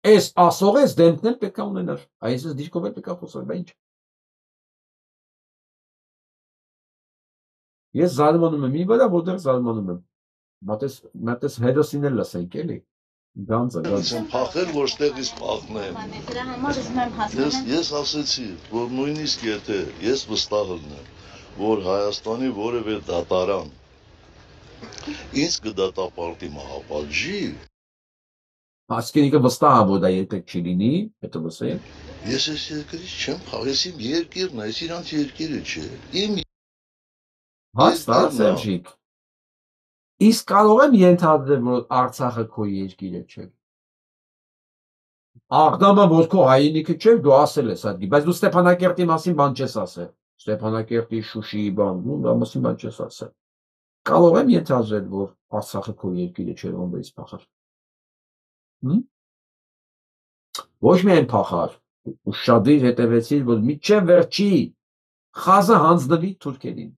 Այս ասողես դեմքն էլ պետք է ունենար, այս դիրքով էլ պետք է խոսել, բա ինչ։ Ես զարմանում եմ, մի վրա որտեղ զարմանում եմ։ Մատես հերոսին էլ լսենք, էլի։ Գանձը։ Եմ փախել, ոչ տեղից փախնեմ։ Դրա համար ուզում եմ հասկանալ։ Ես ասեցի, որ նույնիսկ եթե ես վստահ եմ, որ Հայաստանի որևէ դատարան ինձ կդատապարտի մահապատժի, Ասկենիկը վստահ է, որ դա երբեք չի լինի, հետո լսենք։ ես այս երկրից չեմ փախ, ես իմ երկիրն է, այս իրանց երկիրը չէ։ Իմ Հաստ է, Սերժիկ։ Իսկ կարող եմ ենթադրել, որ Արցախը քո երկիրը չէ։ Աղդամը որ քո հայրենիքը չէ, դու ասել ես այդ, բայց դու Ստեփանակերտի մասին բան չես ասել։ Ստեփանակերտի, Շուշիի բան, ու դա մասին բան չես ասել։ Կարող եմ ենթադրել, որ Արցախը քո երկիրը չէ, ոնց փախար։ Ոչ միայն փախար, ուշադիր հետևեցիր, որ միջև վերջի խազը հանձնվի թուրքերին։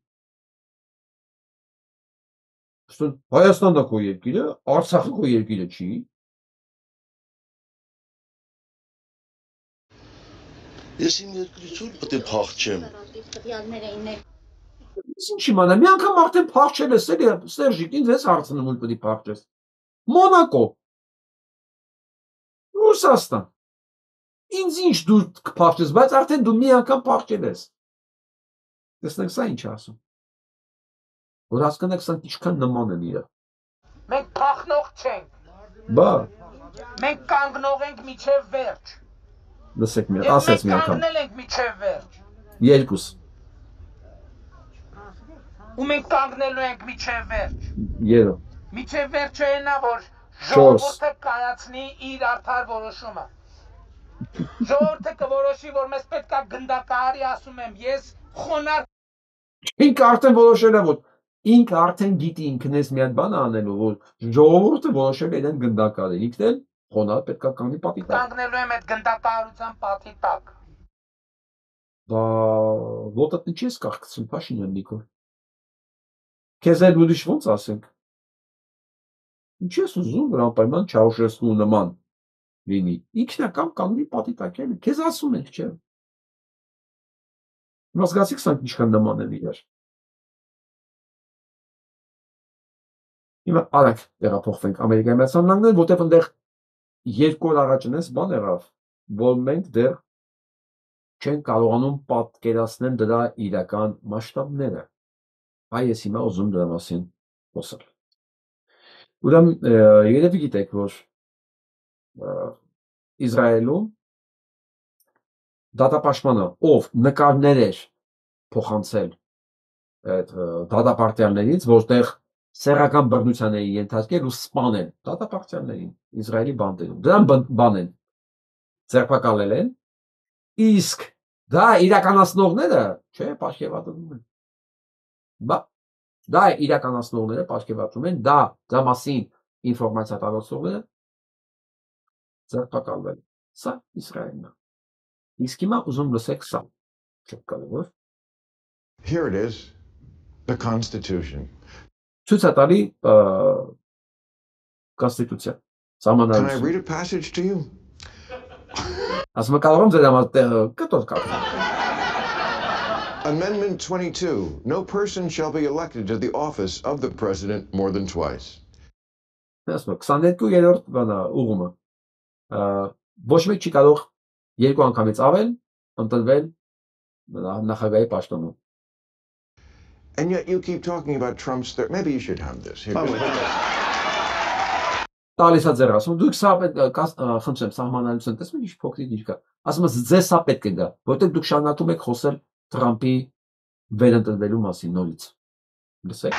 Հայաստանն է քո երկիրը, Արցախը քո երկիրը չի։ Ես իմ երկրից ուր պետք է փախչեմ։ Ինչ իմանա, մի անգամ արդեն փախչել ես, էլի Սերժիկ, ինձ ես հարցնում որ պետք է փախչես։ Մոնակո։ Ռուսաստան։ Ինձ ինչ դու կփախչես, բայց արդեն դու մի անգամ փախչել ես։ Տեսնեք սա ինչ ասում։ Որ հասկանաք սա ինչքան նման են իրար։ Մենք փախնող չենք։ Բա։ Մենք կանգնող ենք միջև վերջ։ Լսեք մի, ասես մի անգամ։ Մենք կանգնել ենք միջև վերջ։ Երկուս։ Ու մենք կանգնելու ենք միջև վերջ։ Երո։ Միջև վերջը այնա, որ ժողովուրդը կայացնի իր արդար որոշումը։ Ժողովուրդը կորոշի, որ մեզ պետք է գնդակահարի, ասում եմ, ես խոնար։ Ինքը արդեն որոշել է, որ ինքը արդեն գիտի ինքն էս մի հատ բան անելու, որ ժողովուրդը որոշել է իրեն գնդակահարի, ինքն էլ խոնար պետք է կանգնի պատի տակ։ Կանգնելու եմ այդ գնդակահարության պատի տակ։ Բա ոտդ ինչի ես կախկցում, Փաշինյան Նիկոլ։ Քեզ էլ ուրիշ ոնց ասենք։ Ինչի ես ուզում, որ անպայման Չաուշեսկու նման լինի։ Ինքն է կամ կանգնի պատի տակ էլի։ Քեզ ասում ենք, չէ։ Մասգացիք սա ինչքան նման են իրար։ Հիմա արագ տեղափոխվենք Ամերիկայի Միացյալ Նահանգներ, որտեղ այնտեղ 2 օր առաջ այնպես բան եղավ, որ մենք դեռ չեն կարողանում պատկերացնել դրա իրական մասշտաբները։ Այ ես հիմա ուզում դրա մասին խոսալ։ Ուրեմն երևի գիտեք, որ Իսրայելում դատապաշտպանը, ով նկարներ էր փոխանցել այդ դատապարտյալներից, որտեղ սեռական բռնության էին ենթարկել ու սպանել դատապարտյալներին Իսրայելի բանտերում։ Դրան բանեն ձերբակալել են, իսկ դա իրականացնողները, չէ, պաշտպանվում են։ Դա իրականացնողները պաշտպանվում են, դա մասին ինֆորմացիա տարածողները ձերբակալվել։ Սա Իսրայելն է։ Իսկ հիմա ուզում լսեք սա։ Չկարևոր։ Here it is, the Constitution. Ցույց է տալի Կոնստիտուցիա։ Can I read a passage to you? Ասում կարող եմ ձեր համար կտոր կարդալ։ Amendment 22. No person shall be elected to the office of the president more than twice. Ասում 22-րդ բանա ուղումը։ Ոչ մեկ չի կարող 2 անգամից ավել ընտրվել նախագահի պաշտոնում։ And yet you keep talking about Trump's maybe you should have this. Here. Տալիս է ձեր ասում, դուք սա խնդրեմ սահմանալիություն տեսնում ինչ փոքրիկ ինչ կա։ Ասում ես ձեզ սա պետք է գա, որտեղ դուք շարունակում եք խոսել Թրամփի վերընտրվելու մասին նորից։ Լսեք։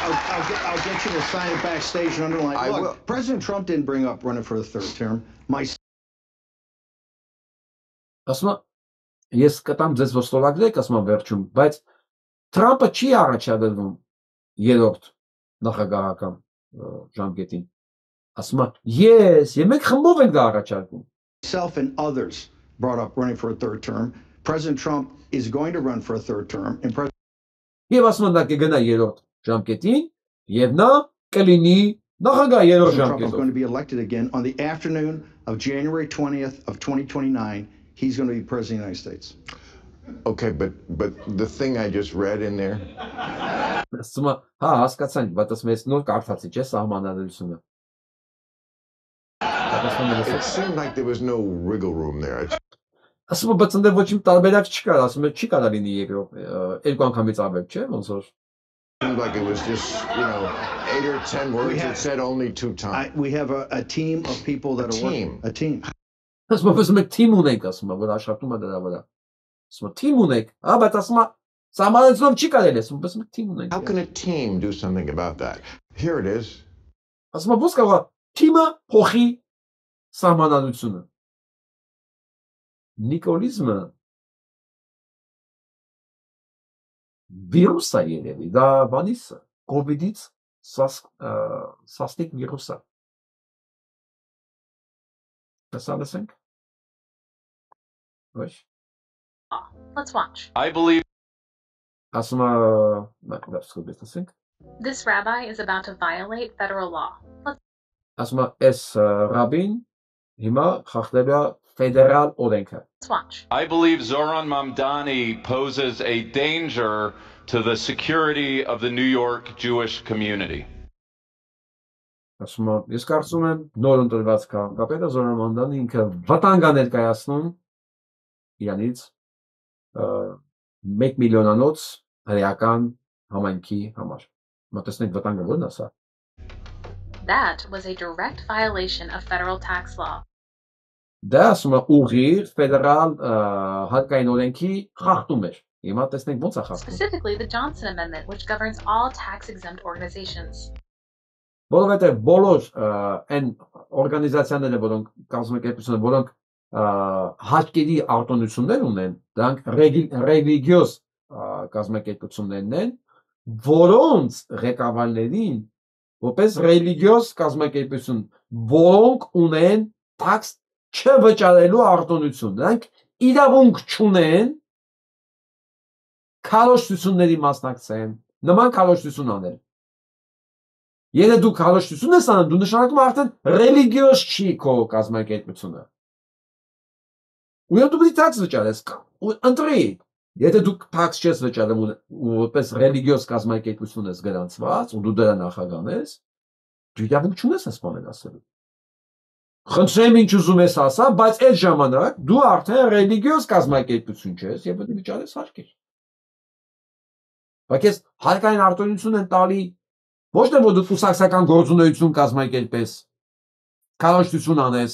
I'll get you to sign it backstage and underline. Look, President Trump didn't bring up running for the 3rd term. Ասում ես կտամ ձեզ ոստովակրեք, ասում վերջում, բայց Թրամփը չի առաջադրվում 3-րդ նախագահական ժամկետին։ Ասում ես, եւ մենք խմբով ենք դա առաջարկում։ Myself and others brought up running for a 3rd term. President Trump is going to run for a 3rd term and Եվ ասում նա կգնա 3-րդ ժամկետին եւ նա կլինի նախագահ 3-րդ Trump is going ժամկետով։ to be elected again on the afternoon of January 20th of 2029. He's going to be president of the United States. Okay, but the thing I just read in there. Ասում հա հասկացանք, բայց ասում ես նոր կարդացի, չէ՞ սահմանադրությունը։ It seemed like there was no wriggle room there. Ասում բայց ընդ ոչինչ տարբերակ չկա, ասում չի կարա լինի 2 անգամից ավել, չէ՞ ոնց որ։ Seemed like it was just, 8 or 10 words that said only 2 times. We have a team of people that are working. A team. Ասում մենք թիմ ունենք, ասում որ աշխատում է դրա վրա։ Ասում թիմ ունենք, հա, բայց ասում սահմանադրությամբ չի կարելի, ասում մենք թիմ ունենք։ How can a team do something about that? Here it is. Ասում ո՞նց կարող է թիմը փոխի սահմանադրությունը։ Նիկոլիզմը վիրուս է երևի, դա բանից կովիդից սաստիկ վիրուս է։ Լսենք։ Ոչ։ Let's watch. I believe This rabbi is about to violate federal law. Let's watch. I believe Zoran Mamdani poses a danger to the security of the New York Jewish community. Ասում եմ, ես կարծում եմ նոր ընտրված քաղաքապետը Զորան Մամդանի ինքը վտանգ է ներկայացնում իրանից 1 միլիոնանոց հրեական համայնքի համար։ Մտածենք վտանգը ո՞րն է սա։ That was a direct violation of federal tax law. Դա ասում է ուղիղ ֆեդերալ հարկային օրենքի խախտում էր։ Հիմա տեսնենք ո՞նց է խախտում։ Specifically the Johnson Amendment, which governs all tax-exempt organizations. Որովհետև բոլոր այն օրգանիզացիաները, որոնք կազմակերպությունները, որոնք հարկերի արտոնություններ ունեն, դրանք ռելիգիոզ կազմակերպություններն են, որոնց ղեկավարներին որպես ռելիգիոզ կազմակերպություն, որոնք ունեն տաքս չվճարելու արտոնություն, դրանք իրավունք չունեն քարոզությունների մասնակցեն, նման քարոզություն անել։ Եթե դու քարոզություն ես անում, դու նշանակում արդեն ռելիգիոզ չի քո կազմակերպությունը։ Ու դու պետք է տաքս վճարես, ընտրի, Եթե դու tax չես վճարում ու որպես ռելիգիոզ կազմակերպություն ես գրանցված ու դու դրա նախագահն ես, դու իրավունք չունես այս բաները ասելու։ Խնդրեմ ինչ ուզում ես ասա, բայց այդ ժամանակ դու արդեն ռելիգիոզ կազմակերպություն չես եւ պետք է վճարես հարկեր։ Բայց ես հարկային արտոնություն են տալի ոչ թե որ դու կուսակցական գործունեություն կազմակերպես, քարոշտություն անես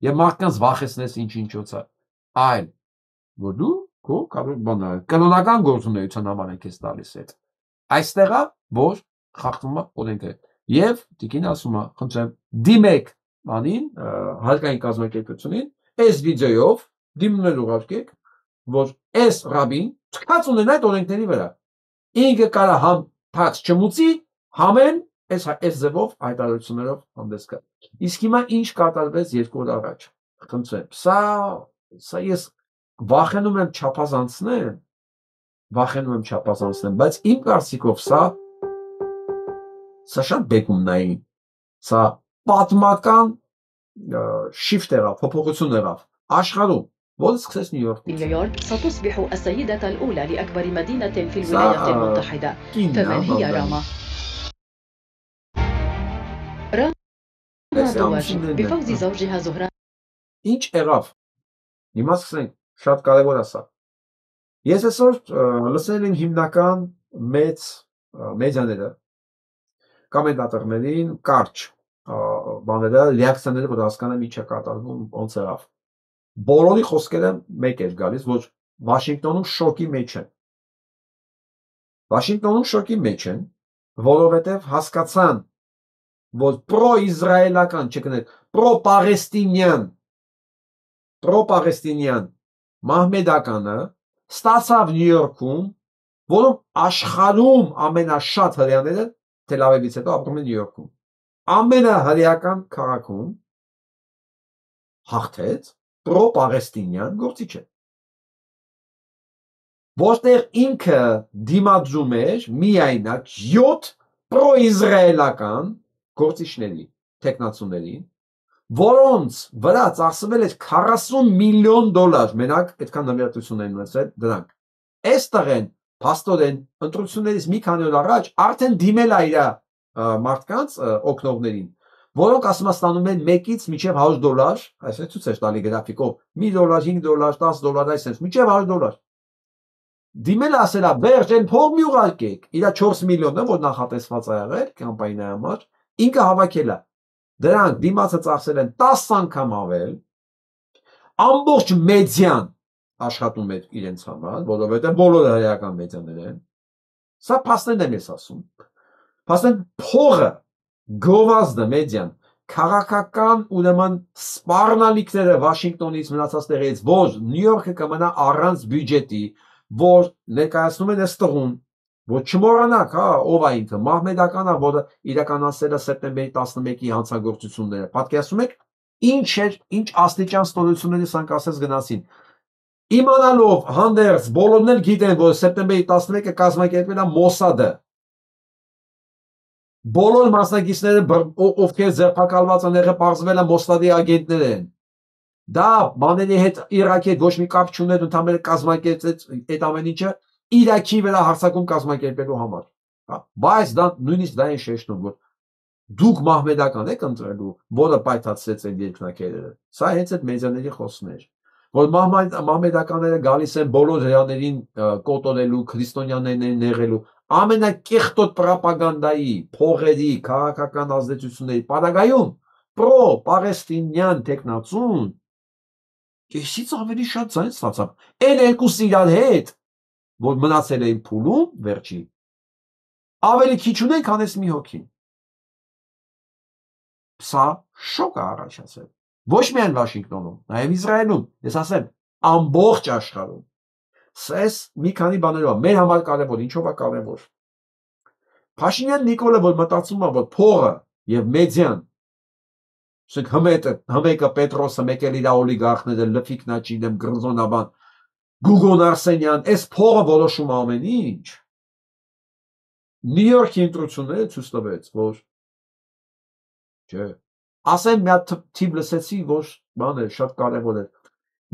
եւ մարդկանց վախեցնես ինչ-ինչոց է, այլ որ դու քո կանոնական գործունեության համար եք ես տալիս այդ։ Այստեղ է որ խախտվում է օրենքը եւ տիկին ասում է, խնդրեմ, դիմեք անին հարկային կազմակերպությունին, այս վիդեոյով դիմնել ուղարկեք, որ այս ռաբին թքած ունեն այդ օրենքների վրա։ Ինքը կարա համ tax չմուծի, համեն այս ձևով հայտարարություններով հանդես գա։ Իսկ հիմա ինչ կատարվեց 2 օր առաջ։ Խնդրեմ, սա ես վախենում եմ չափազանցնել, բայց իմ կարծիքով սա շատ բեկումնային, սա պատմական shift եղավ, փոփոխություն եղավ աշխարհում, որը սկսեց نيويورك ستصبح السيدة الأولى لأكبر مدينة في الولايات المتحدة. فمن هي راما؟ راما تواجه بفوز زوجها زهران. Ինչ եղավ։ Հիմա սկսենք, շատ կարևոր է սա։ Ես այսօր լսել եմ հիմնական մեծ մեդիաները, կոմենտատորներին, կարճ բաները, ռեակցիաները, որ հասկանամ ինչ է կատարվում, ոնց եղավ։ Բոլորի խոսքերը մեկ էր գալիս, որ Վաշինգտոնում շոկի մեջ են, որովհետև հասկացան, որ պրո-իսրայելական, պրո-պաղեստինյան մահմեդականը ստացավ Նյու Յորքում, որում աշխարհում ամենաշատ հրեաները Թել Ավիվից հետո ապրում են Նյու Յորքում։ Ամենահրեական քաղաքում հաղթեց պրո-պաղեստինյան գործիչը, որտեղ ինքը դիմադրում էր միայնակ 7 պրո-իսրայելական գործիչների, տեխնացուների, որոնց վրա ծախսվել էր $40 միլիոն, մենակ այդքան նվիրատվություն են ունեցել դրանք։ Այս տղեն փաստորեն ընտրություններից մի քանի օր առաջ արդեն դիմել է իր մարդկանց օգնողներին, որոնք ասում ստանում են 1-ից մինչև $100, այսպես ցույց է տալի գրաֆիկով, $1, $5, $10, այսպես մինչև $100։ Դիմել է ասել է, վերջ այն փող մի ուղարկեք, իր 4 միլիոնը, որ նախատեսված է եղել կամպանիայի համար, ինքը հավաքել է։ Դրանք դիմացը ծախսել են 10 անգամ ավել, ամբողջ մեդիան աշխատում էր իրենց համար, որովհետև բոլորը հրեական մեդիաներ են։ Սա փաստերն եմ ես ասում։ Փաստեն փողը, գովազդը մեդիան, քաղաքական ուրեմն սպառնալիքները Վաշինգտոնից մնացած տեղից, որ Նյու Յորքը կմնա առանց բյուջետի, որ ներկայացնում են այս տղուն, որ չմոռանաք, ով է ինքը, մահմեդականն է, որը իրականացել է սեպտեմբերի 11-ի հանցագործությունները։ Պատկերացնում եք, ինչ աստիճան ստորությունների սանկասես գնացին։ Իմանալով հանդերձ բոլորն էլ գիտեն, որ սեպտեմբերի 11-ը կազմակերպվել է Մոսադը։ Բոլոր մասնակիցները, ովքեր ձերբակալված են եղել, պարզվել է Մոսադի ագենտներ են։ Դա բաների հետ Իրաքի հետ ոչ մի կապ չուներ, ընդհանրապես կազմակերպեց այդ ամեն ինչը Իրաքի վրա հարձակում կազմակերպելու համար։ Բայց դա նույնիսկ դա են շեշտում, որ դուք մահմեդական եք ընտրելու, որը պայթացրեց այդ երկնակերերը։ Սա հենց այդ մեդիաների խոսքն էր, որ մահմեդականները գալիս են բոլոր հրեաներին կոտորելու, քրիստոնյաներին նեղելու, ամենակեղտոտ պրոպագանդայի, փողերի, քաղաքական ազդեցությունների պարագայում պրո-պաղեստինյան տեխնացուն քեսից ավելի շատ ձայն ստացավ։ Այն երկուսը իրար հետ, որ մնացել էին փուլում վերջի, ավելի քիչ ունեն, քան այս մի հոգին։ Սա շոկ է առաջացել։ Ոչ միայն Վաշինգտոնում, նաև Իսրայելում, ես ասեմ, ամբողջ աշխարհում։ Սես մի քանի բաներով, մեր համար կարևոր, ինչով է կարևոր։ Փաշինյան Նիկոլը, որ մտածում է, որ փողը եւ մեդիան, հմեկը Պետրոսը, մեկ էլ իր օլիգարխները, Լփիկնա, չգիտեմ, Գրզոնաբան, Գուգոն Արսենյան, այս փողը որոշում ամեն ինչ։ Նյու Յորքի ընտրությունները ցույց տվեց, որ չէ, ասեմ մի հատ թիվ լսեցի, որ բանը շատ կարևոր է։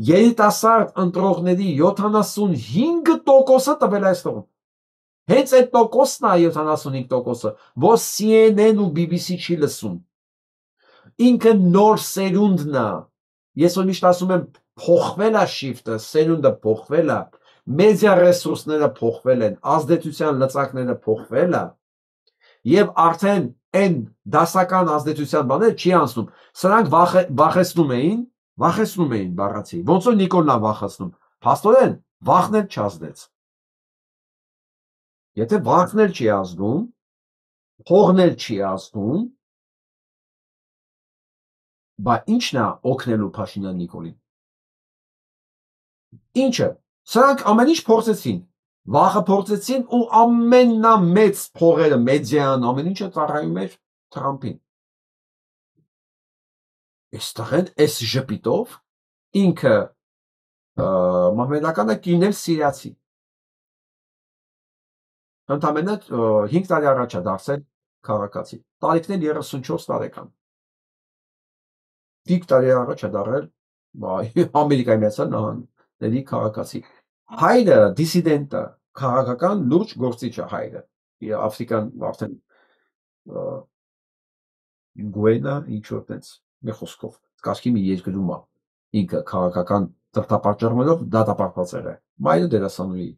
երիտասարդ ընտրողների 75%-ը տվել այստեղ։ Հենց այդ տոկոսն է 75%-ը, որ CNN ու BBC չի լսում։ Ինքը նոր սերունդն է։ Ես որ միշտ ասում եմ, փոխվել է շիֆտը, սերունդը փոխվել է, մեդիա ռեսուրսները փոխվել են, ազդեցության լծակները փոխվել է, եւ արդեն այն դասական ազդեցության բաները չի անցնում։ Սրանք վախեցնում էին բառացի։ Ոնց որ Նիկոլն է վախեցնում։ Փաստորեն վախնել չազդեց։ Եթե վախնել չի ազդում, փողնել չի ազդում, բա ի՞նչն է օգնելու Փաշինյան Նիկոլին։ Ինչը։ Սրանք ամեն ինչ փորձեցին, վախը փորձեցին ու ամենամեծ փողերը մեդիան, ամեն ինչը ծառայում էր Թրամփին։ Այստեղ այս ժպիտով ինքը մամեդականը կինել սիրիացի։ Ընդամենը 5 տարի առաջ է դարձել քաղաքացի։ Տարիքն 34 տարեկան։ 5 տարի առաջ է դարձել Ամերիկայի Միացյալ Նահանգների քաղաքացի։ Հայրը դիսիդենտ է, քաղաքական լուրջ գործիչ է հայրը։ Աֆրիկան արդեն Գուենա ինչ որ տենց մի խոսքով կասկի մի երկրում է ինքը քաղաքական դրդապատճառներով դատապարտված է։ Մայրը դերասանուհի։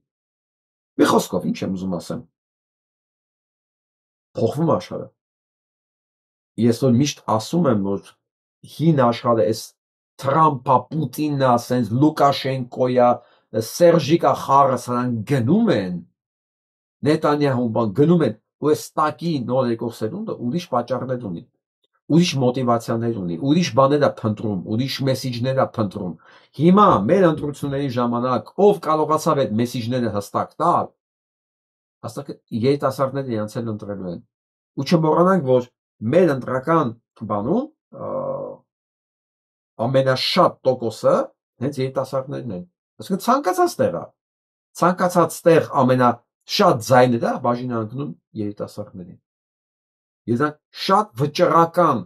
Մի խոսքով ինչ եմ ուզում ասեմ։ Փոխվում աշխարհը։ Ես որ միշտ ասում եմ, որ հին աշխարհը այս Թրամփա, Պուտինը, ասենց Լուկաշենկոյա, Սերժիկա խառը սրանք գնում են, Նետանյահուն բան գնում են, ու այս տակի նոր եկող սերունդը ուրիշ պատճառներ ունի, ուրիշ մոտիվացիաներ ունի, ուրիշ բաներ է փնտրում, ուրիշ մեսիջներ է փնտրում։ Հիմա մեր ընտրությունների ժամանակ ով կարողացավ այդ մեսիջները հստակ տալ, հստակ երիտասարդները իրենց էլ ընտրելու են։ Ու չմոռանանք, որ մեր ընտրական բանում ամենաշատ տոկոսը հենց երիտասարդներն են։ Այսինքն ցանկացած տեղ ամենաշատ ձայները բաժին անկնում երիտասարդներին։ Եվ դա շատ վճռական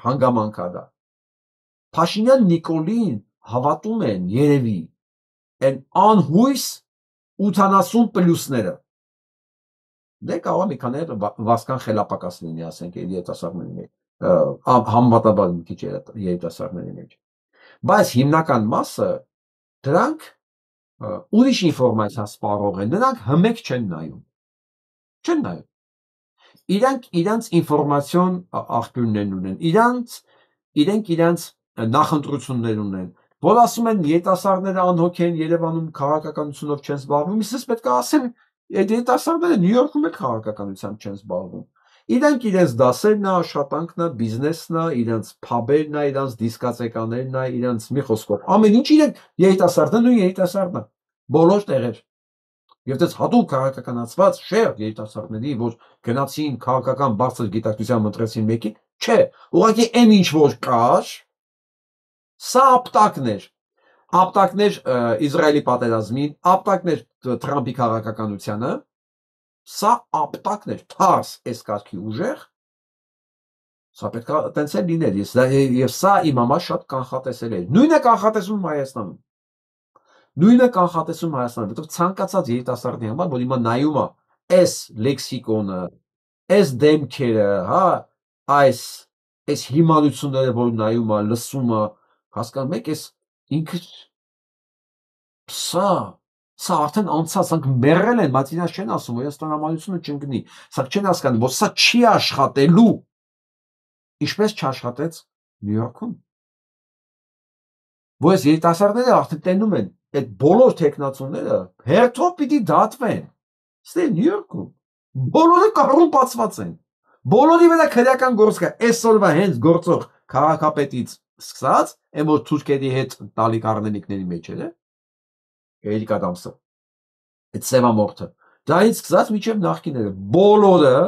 հանգամանք է դա։ Փաշինյան Նիկոլին հավատում են երևի այն անհույս 80 պլյուսները։ Դե կարող է մի քանի վասկան խելապակաս լինի, ասենք երիտասարդների մեջ, համեմատաբար մի քիչ երիտասարդների մեջ։ Բայց հիմնական մասը դրանք ուրիշ ինֆորմացիա սպառող են, նրանք հմեկ չեն նայում։ Չեն նայում։ Իրանք իրանց ինֆորմացիոն աղբյուրներն ունեն, իրենք իրանց նախընտրություններ ունեն, որ ասում են երիտասարդները անհոգ են, Երևանում քաղաքականությունով չեն զբաղվում, իսկ պետք է ասեմ, այդ երիտասարդները Նյու Յորքում էլ քաղաքականությամբ չեն զբաղվում։ Իրանք իրենց դասերն է, աշխատանքն է, բիզնեսն է, իրենց փաբերն է, իրենց դիսկոտեկաներն է, իրենց մի խոսքով։ Ամեն ինչ իրենք երիտասարդն ու երիտասարդն է։ Բոլոր տեղեր։ Եվ դες հատուկ քաղաքականացված շեր երիտասարդների, որ գնացին քաղաքական բարձր գիտակցությամբ ընտրեցին մեկին, չէ, ուղղակի այն ինչ որ կար, սա ապտակներ Իսրայելի պատերազմին, ապտակներ Թրամփի քաղաքականությանը, սա ապտակներ թարս այս կարգի ուժեղ, սա պետք է տենց էլ լիներ, եւ սա իմ համար շատ կանխատեսել էր։ Նույնը կանխատեսում Հայաստանում։ Որտեղ ցանկացած երիտասարդի համար, որ հիմա նայում է այս լեքսիկոնը, այս դեմքերը, հա, այս հիմարությունները, որ նայում է, լսում է, հասկանում եք, այս ինքը սա արդեն անցած, սրանք մեռել են, բայց իրաց չեն ասում, որ այս տնամալությունը չընկնի, սրանք չեն հասկանում, որ սա չի աշխատելու, ինչպես չաշխատեց Նյու Յորքում, որ այս երիտասարդները արդեն տենում են, այդ բոլոր տեխնացուները հերթով պիտի դատվեն, ստե Նյու Յորքում, բոլորը կոռումպացված են, բոլորի վրա քրեական գործ կա, այսօրվա հենց գործող քաղաքապետից սկսած, այն որ թուրքերի հետ տալիք առնելիքների մեջ էր, Էրիկ Ադամսը, այդ սևամորթը, դրանից սկսած մինչև նախկիները, բոլորը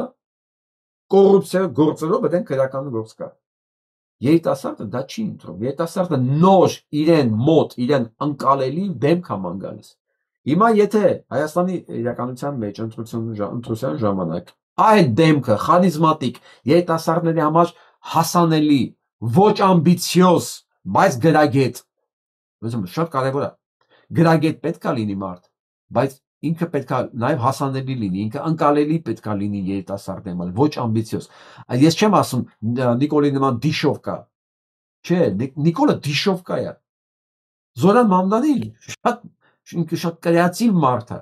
կոռուպցիա գործելով դեն քրեական գործ կա։ Երիտասարդը դա չի ընտրում, երիտասարդը նոր իրեն մոտ, իրեն ընկալելի դեմք է ման գալիս։ Հիմա եթե Հայաստանի իրականության մեջ ընտրության ժամանակ այդ դեմքը խարիզմատիկ երիտասարդների համար հասանելի, ոչ ամբիցիոզ բայց գրագետ, շատ կարևոր է, գրագետ պետք է լինի մարդ, բայց ինքը պետք է նաև հասանելի լինի, ինքը ընկալելի պետք է լինի երիտասարդ դեմալ, ոչ ամբիցիոզ։ Ես չեմ ասում Նիկոլի նման դիշով կա, չէ, Նիկոլը դիշով կա է, Զորան Մամդանի ինքը շատ կրեատիվ մարդ է,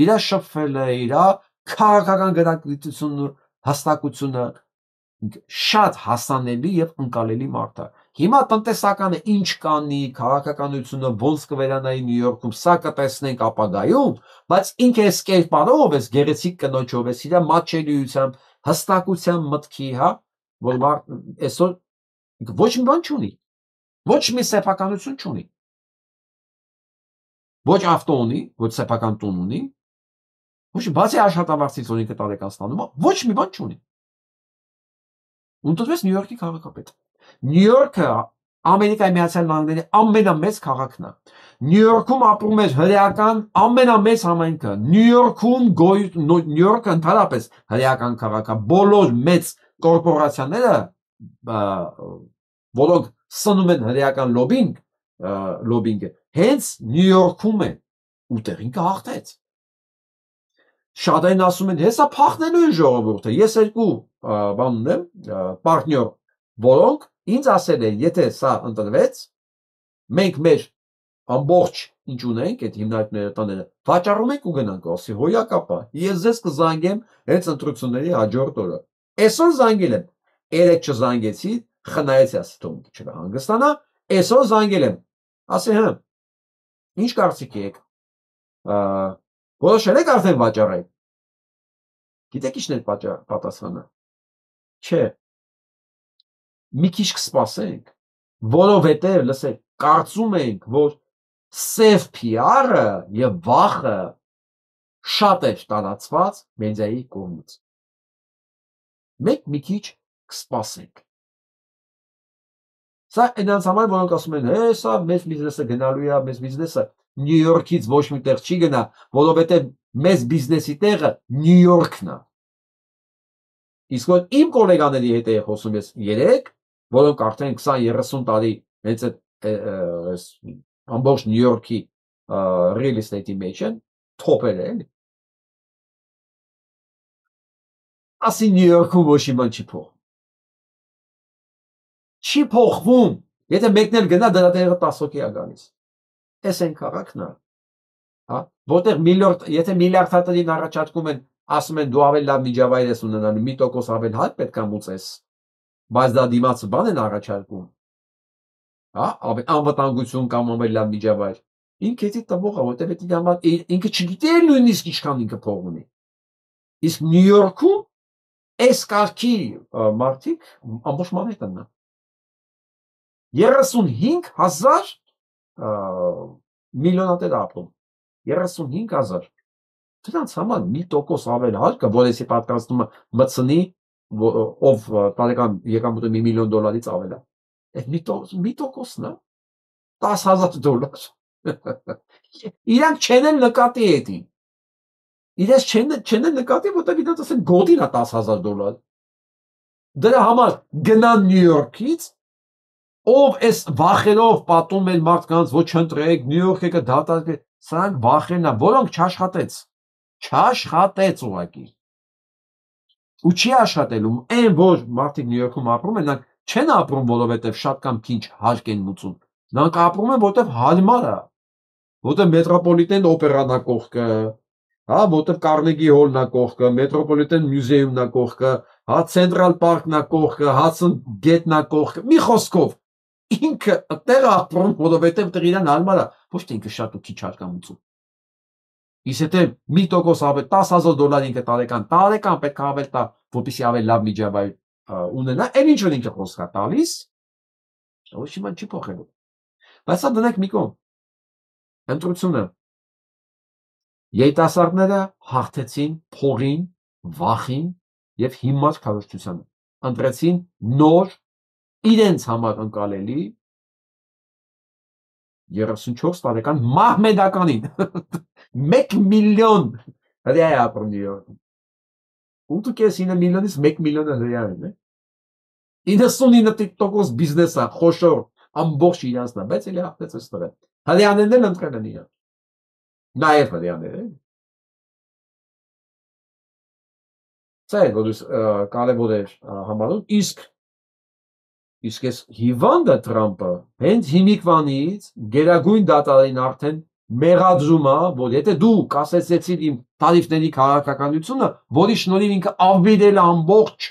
իրա շփվելը, իրա քաղաքական գրագիտությունը, հաստակությունը շատ հասանելի եւ ընկալելի մարդ է։ Հիմա տնտեսականը ինչ կանի, քաղաքականությունը ոնց կվերանայի Նյու Յորքում, սա կտեսնենք ապագայում, բայց ինքը այս կերպարով, այս գեղեցիկ կնոջով, այս իր մատչելիությամբ, հստակության մտքի, հա, որ այսօր ոչ մի բան չունի, ոչ մի սեփականություն չունի, ոչ ավտո ունի, ոչ սեփական տուն ունի, ոչ բացի աշխատավարձից, որ ինքը տարեկան ստանում է, ոչ մի բան չունի։ Ընդդեմ Նյու Յորքի քաղաքապետ։ Նյու Յորքը Ամերիկայի Միացյալ Նահանգների ամենամեծ քաղաքն է։ Նյու Յորքում ապրում էր հրեական ամենամեծ համայնքը։ Նյու Յորքը ընդհանրապես հրեական քաղաք է։ Բոլոր մեծ կորպորացիաները, որոնք սնում են հրեական լոբինգը, հենց Նյու Յորքում են, ուտեղ ինքը հաղթեց։ Շատերն ասում են, հեսա փախնելու են ժողովուրդը։ Ես երկու բան ունեմ, պարտնյոր, որոնք ինձ ասել են, եթե սա ընտրվեց, մենք մեր ամբողջ ինչ ունենք, այդ հիմնարկները տաները, վաճառում ենք ու գնանք, ասի հոյակապա, ես ձեզ կզանգեմ հենց ընտրությունների հաջորդ օրը։ Այսօր զանգել եմ, երեկ չզանգեցի, խնայեցի, ասի թող չհանգստանա, այսօր զանգել եմ, ասի հա, ինչ կարծիք եք, որոշել եք արդեն վաճառել։ Գիտեք ինչն է պատասխանը։ Չէ։ Մի քիչ կսպասենք, որովհետև, լսեք, կարծում ենք, որ սև PR-ը եւ վախը շատ է տարածված մեդիայի կողմից։ Մենք մի քիչ կսպասենք։ Սա այնց համար, որոնք ասում են, սա մեծ բիզնեսը գնալու է, մեծ բիզնեսը Նյու Յորքից ոչ մի տեղ չի գնա, որովհետև մեծ բիզնեսի տեղը Նյու Յորքն է։ Իսկ որ իմ գոլեգաների հետ էի խոսում ես երեք, որոնք արդեն 20-30 տարի հենց այդ ամբողջ Նյու Յորքի real estate-ի մեջ են, թոփեր են։ Ասի Նյու Յորքում ոչ մի բան չի փոխվում։ Չի փոխվում, եթե մեկն էլ գնա դրա տեղը 10 հոգի է գալիս։ Էս են քաղաքն է, հա, որտեղ եթե միլիարդատերին առաջարկում են, ասում են դու ավելի լավ միջավայր ես ունենալու, 1% ավելի հատ պետք է մուծես, բայց դա դիմացը բան են առաջարկում, հա, անվտանգություն կամ ավելի լավ միջավայր, ինքը էդի տվող է, որտեղ ինքը չգիտի նույնիսկ ինչքան ինքը փող ունի։ Իսկ Նյու Յորքում այս կարգի մարդիկ ամբողջ մանհետանն է։ 35,000 միլիոնատեր ապրում, 35,000, դրանց համար 1% ավել հարկը, որ էսի պատկաստումը մցնի, ով տարեկան եկամուտը $1 միլիոն ավել է, այդ 1%-ն է, $10,000, իրանք չեն էլ նկատի էդին, իրենց չեն էլ նկատի, որտեղ իրանք ասեն գոդին է $10,000, դրա համար գնան Նյու Յորքից, ով էս վախերով պատում են մարդկանց, ոչ ընտրեք, Նյու Յորք եկը դատարկեք, սրանք վախերն են, որոնք չաշխատեց ուղղակի։ Ու չի աշխատելու, այն որ մարդիկ Նյու Յորքում ապրում են, նրանք չեն ապրում, որովհետև շատ կամ քիչ հարկ են մուծում, նրանք ապրում են, որովհետև հարմար է, որովհետև մետրոպոլիտեն օպերան է կողքը, հա, որովհետև Կարնեգի հոլն է կողքը, մետրոպոլիտեն մյուզեումն է կողքը, հա, Ցենտրալ պարկն է կողքը, Հադսոն գետն է կողքը, մի խոսքով ինքը այդտեղ ապրում, որովհետև այդտեղ իրան հարմար է, ոչ թե ինքը շատ ու քիչ հարկամուծում։ Իսկ եթե 1% ավել $10,000 ինքը տարեկան պետք է ավել տա, որպեսզի ավելի լավ միջավայր ունենա, այն ինչ որ ինքը խոսք է տալիս, ոչ մի բան չի փոխելու։ Բայց սա դնենք մի կողմ։ Ընտրությունը երիտասարդները հաղթեցին փողին, վախին եւ հիմար քարոզչությանը։ Ընտրեցին նոր իրենց համար ընկալելի 34 տարեկան մահմեդականին 1 միլիոն հրեա է ապրում Նյու Յորքում։ 8.9 միլիոնից 1 միլիոնը հրեա են, 99% բիզնես է, խոշոր ամբողջ իրանց նա, բայց էլի հաղթեց այստեղ։ Հրեաներն էլ ընտրել են իրան։ Նաև հրեաները։ Սա է որ կարևոր է համարում, իսկ այս հիվանդը Թրամփը հենց հիմիկվանից գերագույն դատարանին արդեն մեղադրում է, որ եթե դու կասեցեցիր իմ տարիֆների քաղաքականությունը, որի շնորհիվ ինքը ավբերել է ամբողջ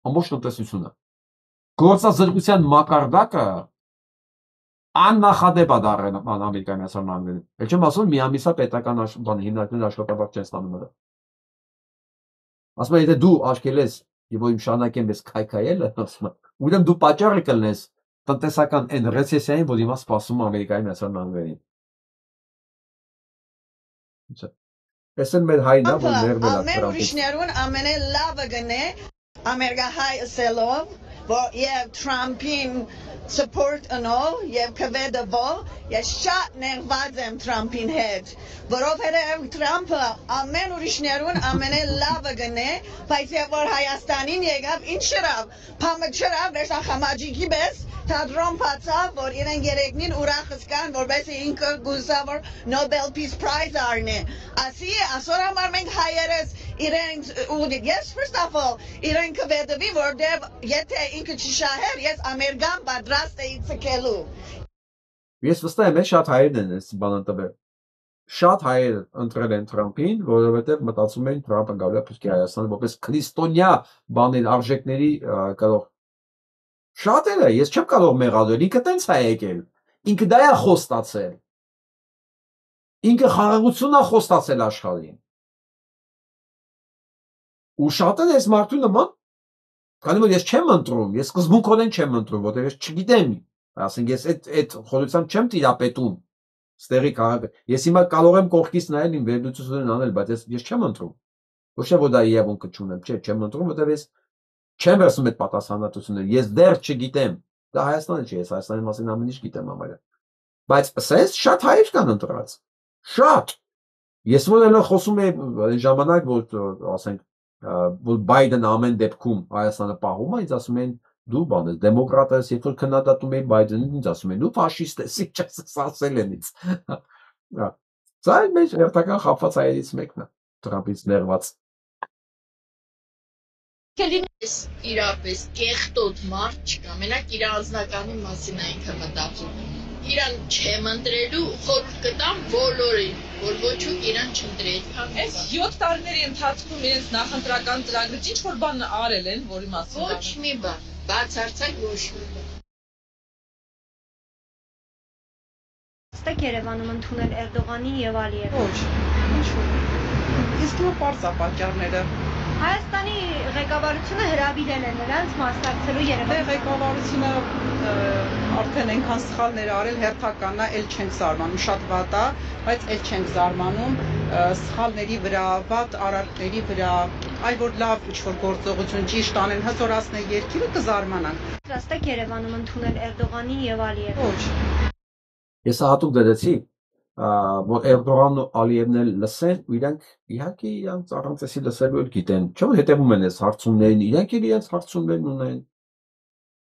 տնտեսությունը։ Գործազրկության մակարդակը աննախադեպ է դառել Ամերիկայի Միացյալ Նահանգներում։ Էլ չեմ ասում մի ամիսա պետական հիմնարկների աշխատավարձ չեն ստանում դա։ Ասում եմ, եթե դու աշկել ես եւ որ իմ շանակեմ ես քայքայելը, ասում եմ, ուրեմն դու պատճառը կլնես տնտեսական այն ռեսեսիային, որ հիմա սպասում է Ամերիկայի Միացյալ Նահանգներին։ Ես էլ մեր հայնա որ ներվել է ամեն ուրիշներուն ամենը լավը գնե Ամերիկա հայ ասելով որ եւ Թրամփին support անով եւ կվեդվով ես շատ ներված եմ Թրամփին հետ որովհետեւ Թրամփը ամեն ուրիշներուն ամենը լավը գնե բայց եւ որ Հայաստանին եկավ ինչ շրավ փամջրավ վերսախամաջիկի պես Թադրոն բացավ, որ իրեն երեքնին ուրախս կան, որբեսի ինքը գուսավոր Nobel Peace Prize արնե։ Ասի է, ասոր համար մենք հայերս իրեն ուդիտ, ես first of all, իրեն կվեդվի, որդև եթե ինքը չշահեր, ես Ամերիկան պատրաստ էի ցկելու։ Ես վստահ եմ, շատ հայերն են այս բանը տվել։ Շատ հայեր ընտրել են Թրամփին, որովհետև մտածում էին Թրամփը գալու է փրկի Հայաստանը որպես քրիստոնյա բաներ, արժեքների կարող Շատերը, ես չեմ կարող մեղադրել, ինքը տենց է եկել, ինքը դա է խոստացել, ինքը խաղաղություն է խոստացել աշխարհին, ու շատերը ես մարդու նման, քանի որ ես չեմ ընտրում, ես սկզբունքորեն չեմ ընտրում, որտեղ ես չգիտեմ, ասենք ես այդ խորությամբ չեմ տիրապետում, ստեղի քաղաքը, ես հիմա կարող եմ կողքից նայել իմ վերլուծությունն անել, բայց ես չեմ ընտրում, ոչ թե որ դա իրավունքը չունեմ, չեմ ընտրում, որտեղ ես չեմ վերցնում այդ պատասխանատվությունը, ես դեռ չգիտեմ, դա Հայաստանը չի, ես Հայաստանի մասին ամեն ինչ գիտեմ ամենը, բայց ասես շատ հայեր կան ընտրած, շատ, ես որ էլ խոսում եմ ժամանակ, որ ասենք, որ Բայդեն ամեն դեպքում Հայաստանը պահում է, ինձ ասում են դու բան ես, դեմոկրատ ես, երբ որ քննադատում էի Բայդենին, ինձ ասում են դու ֆաշիստ ես, ինչ ասել են ինձ, սա մեր հերթական խաբված հայերից մեկն է, Թրամփից ներված Կելինես իրապես կեղտոտ մարդ չկա, մենակ իր անձնականի մասին է ինքը մտածում, իրան չեմ ընտրելու, խորհուրդ կտամ բոլորին, որ ոչ ոք իրան չընտրի, այդքան Այս 7 տարիների ընթացքում իրենց նախընտրական ծրագրից ինչ-որ բան արել են, որի մասին ոչ մի բան, բացարձակ ոչ մի բան։ Ստեք Երևանում ընդունել Էրդողանին եւ Ալիևին։ Ոչ, ինչու՞։ Իսկ նո պարզ է պատճառները։ Հայաստանի ղեկավարությունը հրավիրել է նրանց մասնակցելու Երևանում։ Ղեկավարությունը արդեն այնքան սխալներ արել հերթականն է, էլ չենք զարմանում, շատ վատ է, բայց էլ չենք զարմանում սխալների վրա, վատ արարքների վրա, այլ որ լավ ինչ-որ գործողություն ճիշտ անեն, հզորացնել երկիրը կզարմանանք։ Ստեք Երևանում ընդունել Էրդողանին եւ Ալիևին։ Ոչ։ Ես հատուկ դրեցի որ Էրդողանն ու Ալիևն էլ լսեն, ու իրանք իհարկե իրանք առանց էսի լսելու էլ գիտեն, չէ՞ որ հետևում են այս հարցումներին, իրանք էլ իրենց հարցումներն ունեն։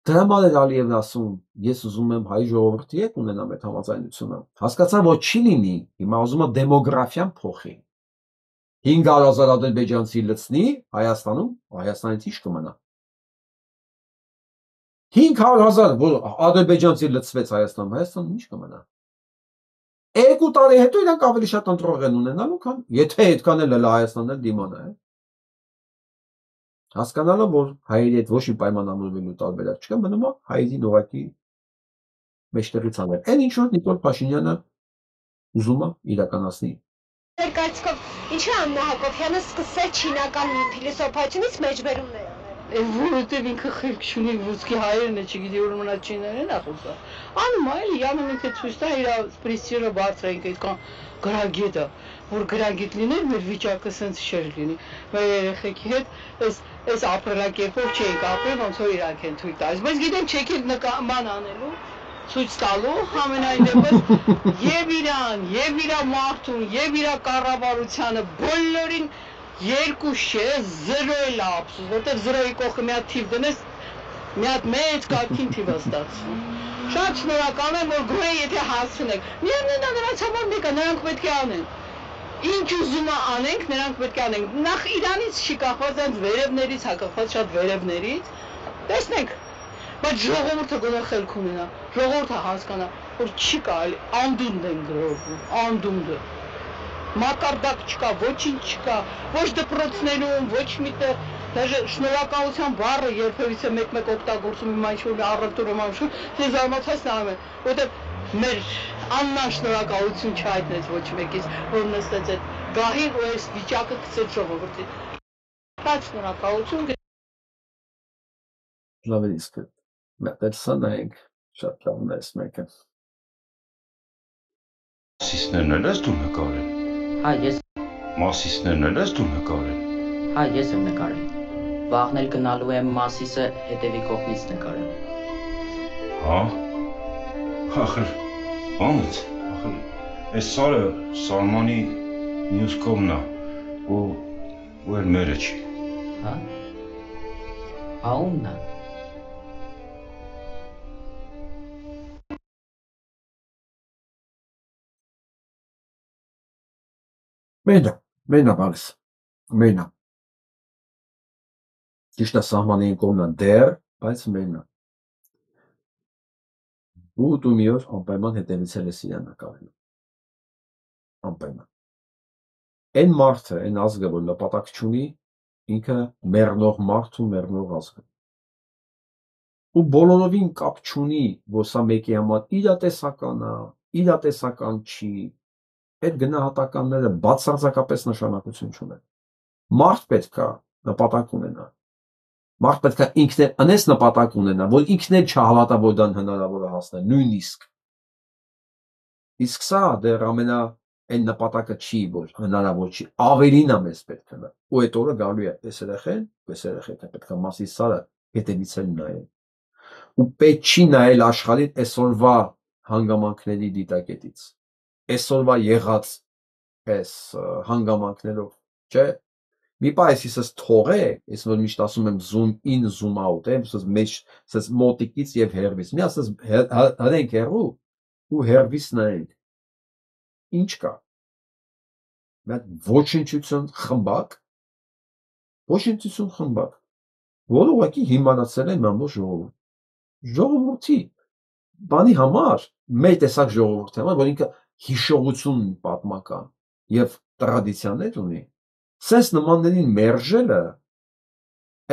Դրա համար էլ Ալիևն ասում, ես ուզում եմ հայ ժողովրդի հետ ունենամ այդ համաձայնությունը։ Հասկացա, որ չի լինի, հիմա ուզում է դեմոգրաֆիան փոխի։ 500,000 ադրբեջանցի լցնի Հայաստանում, Հայաստանից ինչ կմնա։ 500,000 որ ադրբեջանցի լցվեց Հայաստանում, Հայաստանում ինչ կմնա։ 2 տարի հետո իրանք ավելի շատ ընտրող են ունենալու, քան եթե այդքան էլ Հայաստանն էլ դիմանա է։ Հասկանալով, որ հայերի հետ ոչ մի պայմանավորվելու տարբերակ չկա, մնում է հայերին ուղղակի մեջտեղից անել։ Այն ինչ որ Նիկոլ Փաշինյանը ուզում է իրականացնի։ Ներկայացկով ինչու Աննա Հակոբյանը սկսել չինական փիլիսոփայությունից մեջբերումներ որովհետև ինքը խելք չունի ռուսկի հայերն է, չգիտի որ մնա չիներեն է խոսա։ Անում է, էլի անում ինքը ցույց տա իր պրեսիոնը բարձր ենք այդքան գրագետը, որ գրագետ լիներ, մեր վիճակը սենց չէր լինի։ Մեր երեխեքի հետ այս ապրելակերպով չենք ապրել, ոնց որ իրանք են թույլ տալիս, բայց գիտեմ չեք էլ նկարման անելու, ցույց տալու համենայն դեպս եւ իրան, եւ իր մարդուն, եւ իր կառավարությանը բոլորին երկու չէ, 0 էլ ափսոս, որտեղ 0-ի կողքը մի հատ թիվ դնես, մի հատ մեծ կարգին թիվ է ստացվում։ Շատ շնորհակալ եմ, որ գոյ եթե հասցնեք։ Միևնույնն է նրանց համար մեկը, նրանք պետք է անեն։ Ինչ ուզում անենք, նրանք պետք է անենք։ Նախ Իրանից չի կախված, այնց վերևներից է կախված, շատ վերևներից։ Տեսնենք, բայց ժողովուրդը գոնե խելք ունենա, ժողովուրդը հասկանա, որ չի կարելի, անդունդն են գրովում, անդունդը։ Մակարդակ չկա, ոչինչ չկա, ոչ դպրոցներում, ոչ միտեղ, դաժե շնորհակալության բառը երբևիցե մեկ-մեկ օգտագործում իմ ինչ-որ առևտուրը մանշում, թե զարմացած նայում են, որտեղ մեր աննան շնորհակալություն չհայտնեց ոչ մեկից, որ նստեց այդ գահին ու այս վիճակը գցեց ժողովրդին։ Շատ շնորհակալություն։ Լավ է իսկ մտածա նայենք շատ լավն է մեկը։ Մասիսներն էլ ես դու նկարել։ Հա, ես Մասիսներն էլ ես դու նկարել։ Հա, ես եմ նկարել։ Վաղն էլ գնալու եմ Մասիսը հետևի կողմից նկարել։ Հա։ Ախր, ոնց, ախր, այս սարը Սալմանի մյուս կողմն է, ու էլ մերը չի։ Հա։ Հա ումն է։ Մենա բալիս, մենա։ Ճիշտ է սահմանի կողմն է դեռ, բայց մենա։ Ու դու մի օր անպայման հետևիցել ես իրան նկարելու։ Անպայման։ Այն մարդը, այն ազգը, որ նպատակ չունի, ինքը մեռնող մարդ ու մեռնող ազգ է։ Ու բոլորովին կապ չունի, որ սա մեկի համար իրատեսական է, իրատեսական չի, այդ գնահատականները բացարձակապես նշանակություն չունեն։ Մարդ պետք է նպատակ ունենա։ Մարդ պետք է ինքն էլ անես նպատակ ունենա, որ ինքն էլ չհավատա, որ դա հնարավոր է հասնել, նույնիսկ։ Իսկ սա դեռ ամենա այն նպատակը չի, որ հնարավոր չի, ավելին է մեզ պետք է։ Ու այդ օրը գալու է այս երեխեն պետք է Մասիս սարը հետևիցել նայել։ Ու պետք չի նայել աշխարհին այսօրվա հանգամանքների դիտակետից։ Այսօրվա եղած այս հանգամանքներով, չէ՞։ Մի պահ այսպես թողե, ես որ միշտ ասում եմ zoom in, zoom out, ասես մոտիկից եւ հեռվից։ Մի ասես հրենք հեռու ու հեռվից նայենք։ Ինչ կա։ Մեկ ոչնչություն խմբակ, որը ուղղակի հիմարացել են ամբողջ ժողովուրդ։ Ժողովրդի բանի համար, մեր տեսակ ժողովուրդի համար, որ ինքը հիշողություն պատմական եւ տրադիցիաներ ունի, սենց նմաններին մերժելը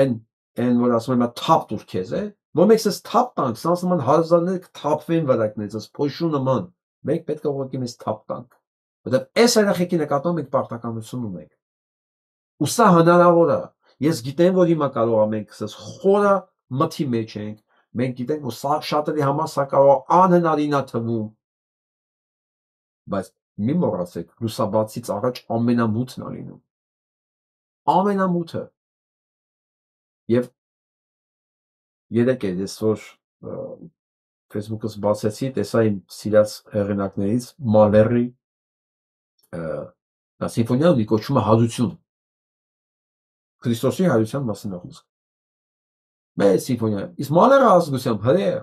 այն որ ասում եմ թափ տուր քեզ է, որ մենք սենց թափ տանք, սենց նման հազարներ կթափվեն վրակներից, սենց փոշու նման, մենք պետք է ուղղակի մեզ թափ տանք, որտեղ այս երեխեքի նկատմամբ մենք պարտականություն ունենք։ Ու սա հնարավոր է։ Ես գիտեմ, որ հիմա կարող է մենք սենց խորը մթի մեջ ենք, մենք գիտենք, որ սա շատերի համար սա կարող անհնարին է թվում, բայց մի մոռացեք, լուսաբացից առաջ ամենամութն է լինում։ Ամենամութը։ Եվ երեք էր, ես որ Facebook-ս բացեցի, տեսա իմ սիրած հեղինակներից Մալերի սիմֆոնիան ունի կոչվում է Հադրություն։ Քրիստոսի հայրության մասին է խոսքը։ Մեր սիմֆոնիա։ Իսկ Մալերը ազգությամբ հրե է։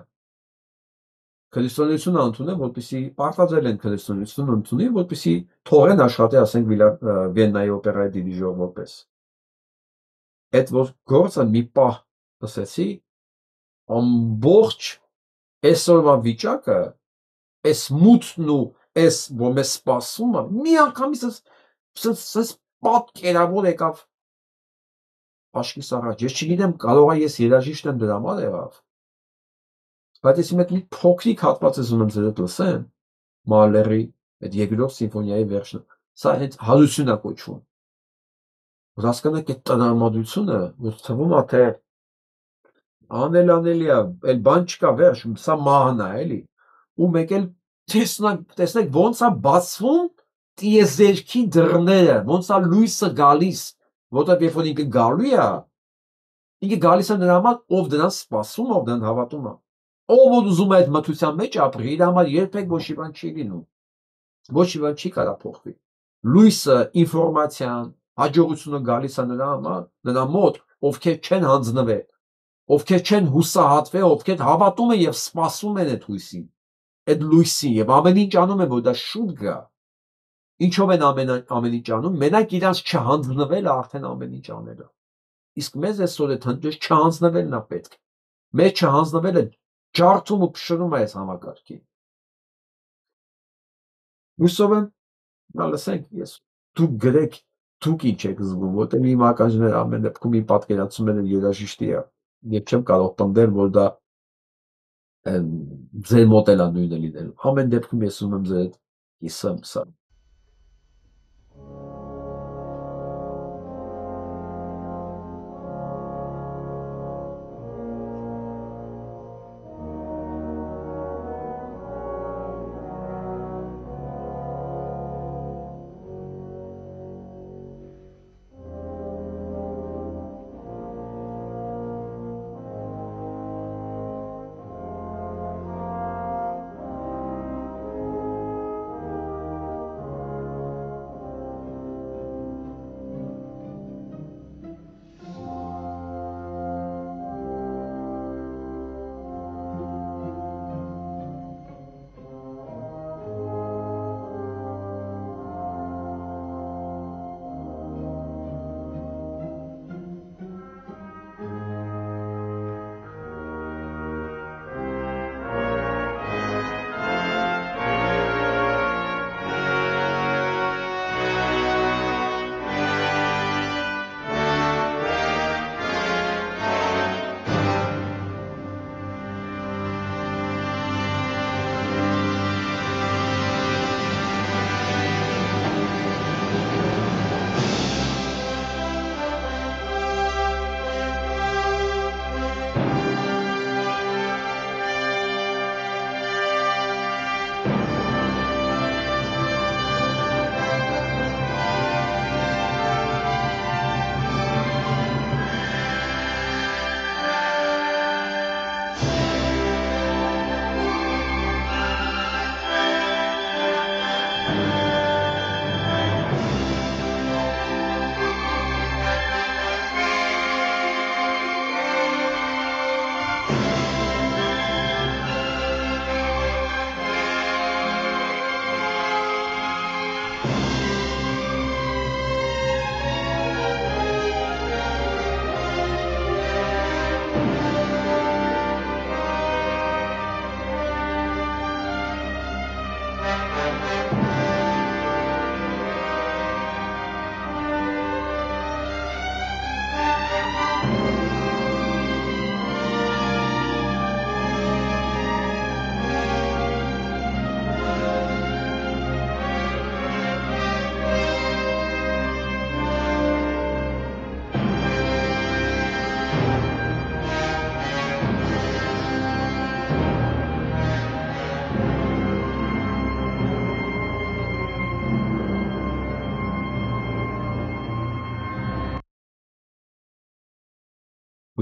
Քրիստոնեությունը ընդունել, որպեսզի պարտադրել են քրիստոնեությունը ընդունի, որպեսզի թողեն աշխատի, ասենք Վիեննայի օպերայի դիրիժոր որպես։ Այդ որ գործը մի պահ ասեցի, ամբողջ այսօրվա վիճակը, այս մութն ու այս որ մեզ սպասում է, մի անգամից սենց պատկերավոր եկավ աչքիս առաջ։ Ես չգիտեմ, կարող է ես երաժիշտ եմ դրա համար եղավ։ Բայց ես իմ այդ մի փոքրիկ հատված ես ունում ձեր հետ լսեմ, Մալերի այդ երկրորդ սիմֆոնիայի վերջը, սա այդ հադրություն է կոչվում։ Որ հասկանաք այդ տրամադրությունը, որ թվում է թե անելի է, այլ բան չկա վերջ, սա մահն է, էլի։ Ու մեկ էլ տեսնեք ոնց է բացվում տիեզերքի դռները, ոնց է լույսը գալիս, որտեղ երբ որ ինքը գալու է, ինքը գալիս է նրա համար, ով դրան սպասում, ով դրան հավատում է։ Ով որ ուզում է այդ մթության մեջ ապրի, իր համար երբեք ոչ մի բան չի լինում։ Ոչ մի բան չի կարող փոխվի։ Լույսը, ինֆորմացիան, հաջողությունը գալիս է նրա համար, նրա մոտ, ովքեր չեն հանձնվել, ովքեր չեն հուսահատվել, ովքեր հավատում են եւ սպասում են այդ հույսին, այդ լույսին եւ ամեն ինչ անում են, որ դա շուտ գա։ Ինչով են ամեն ինչ անում, մենակ իրանց չհանձնվելը արդեն ամեն ինչ անելը։ Իսկ մեզ այսօր այդ հնդես չհանձնվելն է պետք։ Մեր չհանձնվելը ջարդում ու փշրում է այս համակարգին։ Հուսով եմ, լսենք, դուք գրեք, դուք ինչ եք զգում, որտեղ իմ ականջները ամեն դեպքում իմ պատկերացումները երաժիշտի է։ Եվ չեմ կարող պնդել, որ դա ձեր մոտ էլ է նույնը լինելու։ Ամեն դեպքում ես ուզում եմ ձեր կիսեմ սա։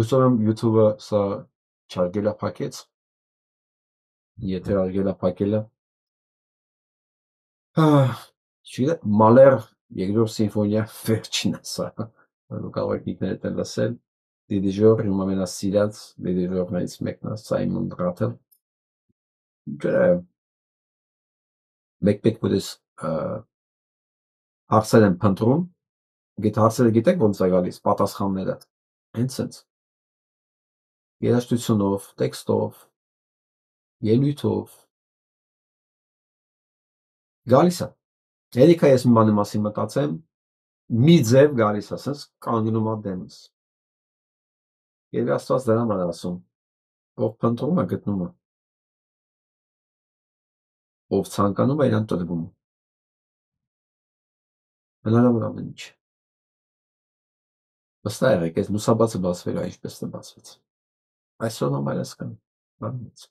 Հուսով եմ YouTube-ը սա չարգելափակեց, եթե արգելափակել է։ Չգիտեմ, Մալեր երկրորդ սիմֆոնիա վերջինն է սա։ Դու կարող եք ինքներդ էլ լսել։ Դիդիժոր իմ ամենասիրած դիդիժորներից մեկն է Սայմոն Ռաթել։ Մեկ-մեկ որես հարցեր եմ փնտրում, հարցերը գիտեք ոնց է գալիս, պատասխանները, հենց սենց։ Երաժշտությունով, տեքստով, ելույթով գալիս է։ Երիքա ես մի բանի մասին մտածեմ, մի ձև գալիս է, ասես կանգնում է դեմս։ Եվ Աստված դրան է ասում, ով փնտրում է գտնում է, ով ցանկանում է իրան տրվում։ Հնարավոր ամեն ինչ։ Վստահ եղեք, այս լուսաբացը բացվել է, ինչպես է բացվեց։ Այսօր համար հասկանում, բանից։